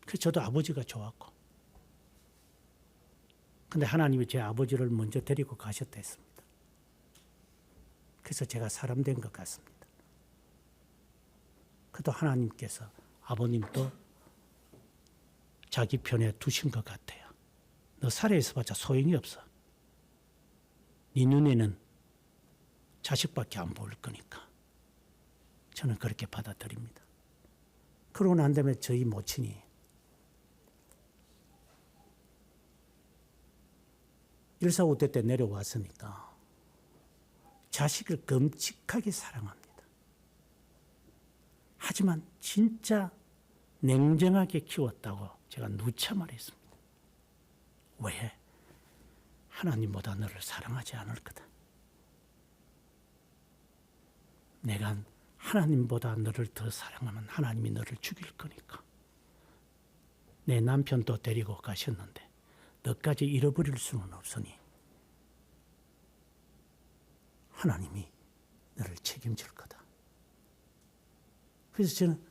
그래서 저도 아버지가 좋았고. 근데 하나님이 제 아버지를 먼저 데리고 가셨다 했습니다. 그래서 제가 사람 된 것 같습니다. 그래도 하나님께서 아버님도 자기 편에 두신 것 같아요. 너 살아있어봤자 소용이 없어. 네 눈에는 자식밖에 안 보일 거니까. 저는 그렇게 받아들입니다. 그러고 난 다음에 저희 모친이 일사후퇴 때 내려왔으니까 자식을 끔찍하게 사랑합니다. 하지만 진짜 냉정하게 키웠다고 제가 누차 말했습니다. 왜? 하나님보다 너를 사랑하지 않을 거다. 내가 하나님보다 너를 더 사랑하면 하나님이 너를 죽일 거니까. 내 남편도 데리고 가셨는데 너까지 잃어버릴 수는 없으니 하나님이 너를 책임질 거다. 그래서 저는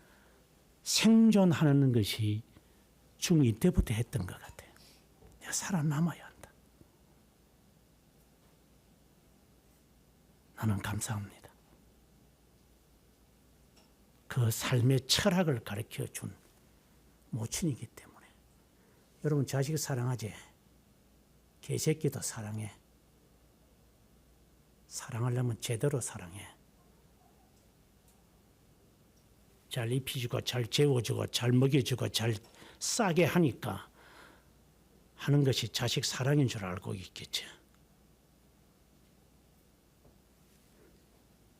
생존하는 것이 중2 때부터 했던 것 같아요. 내가 살아남아야 한다. 나는 감사합니다. 그 삶의 철학을 가르쳐 준 모친이기 때문에. 여러분 자식 사랑하지? 개새끼도 사랑해. 사랑하려면 제대로 사랑해. 잘 입히주고 잘 재워주고 잘 먹여주고 잘 싸게 하니까 하는 것이 자식 사랑인 줄 알고 있겠지.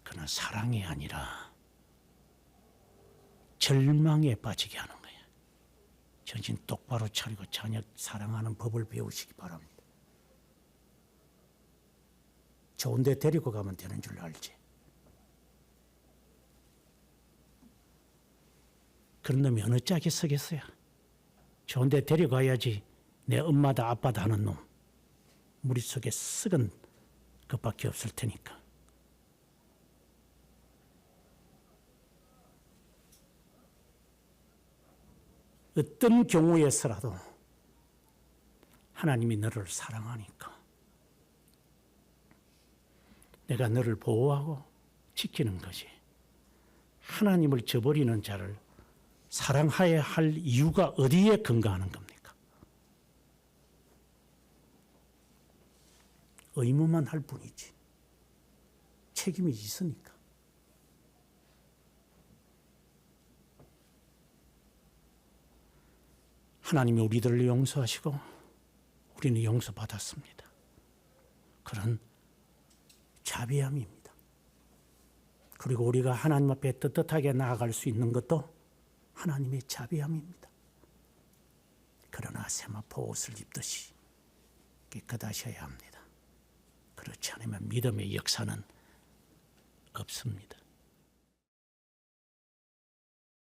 그는 사랑이 아니라 절망에 빠지게 하는 거예요. 정신 똑바로 차리고 자녀 사랑하는 법을 배우시기 바랍니다. 좋은 데 데리고 가면 되는 줄 알지. 그런 놈이 어느 짝이 서겠어요. 좋은 데 데리고 가야지 내 엄마다 아빠다 하는 놈. 머릿속에 썩은 것밖에 없을 테니까. 어떤 경우에서라도 하나님이 너를 사랑하니까 내가 너를 보호하고 지키는 것이, 하나님을 저버리는 자를 사랑해야 할 이유가 어디에 근거하는 겁니까? 의무만 할 뿐이지 책임이 있으니까. 하나님이 우리들을 용서하시고 우리는 용서받았습니다. 그런 자비함입니다. 그리고 우리가 하나님 앞에 떳떳하게 나아갈 수 있는 것도 하나님의 자비함입니다. 그러나 세마포 옷을 입듯이 깨끗하셔야 합니다. 그렇지 않으면 믿음의 역사는 없습니다.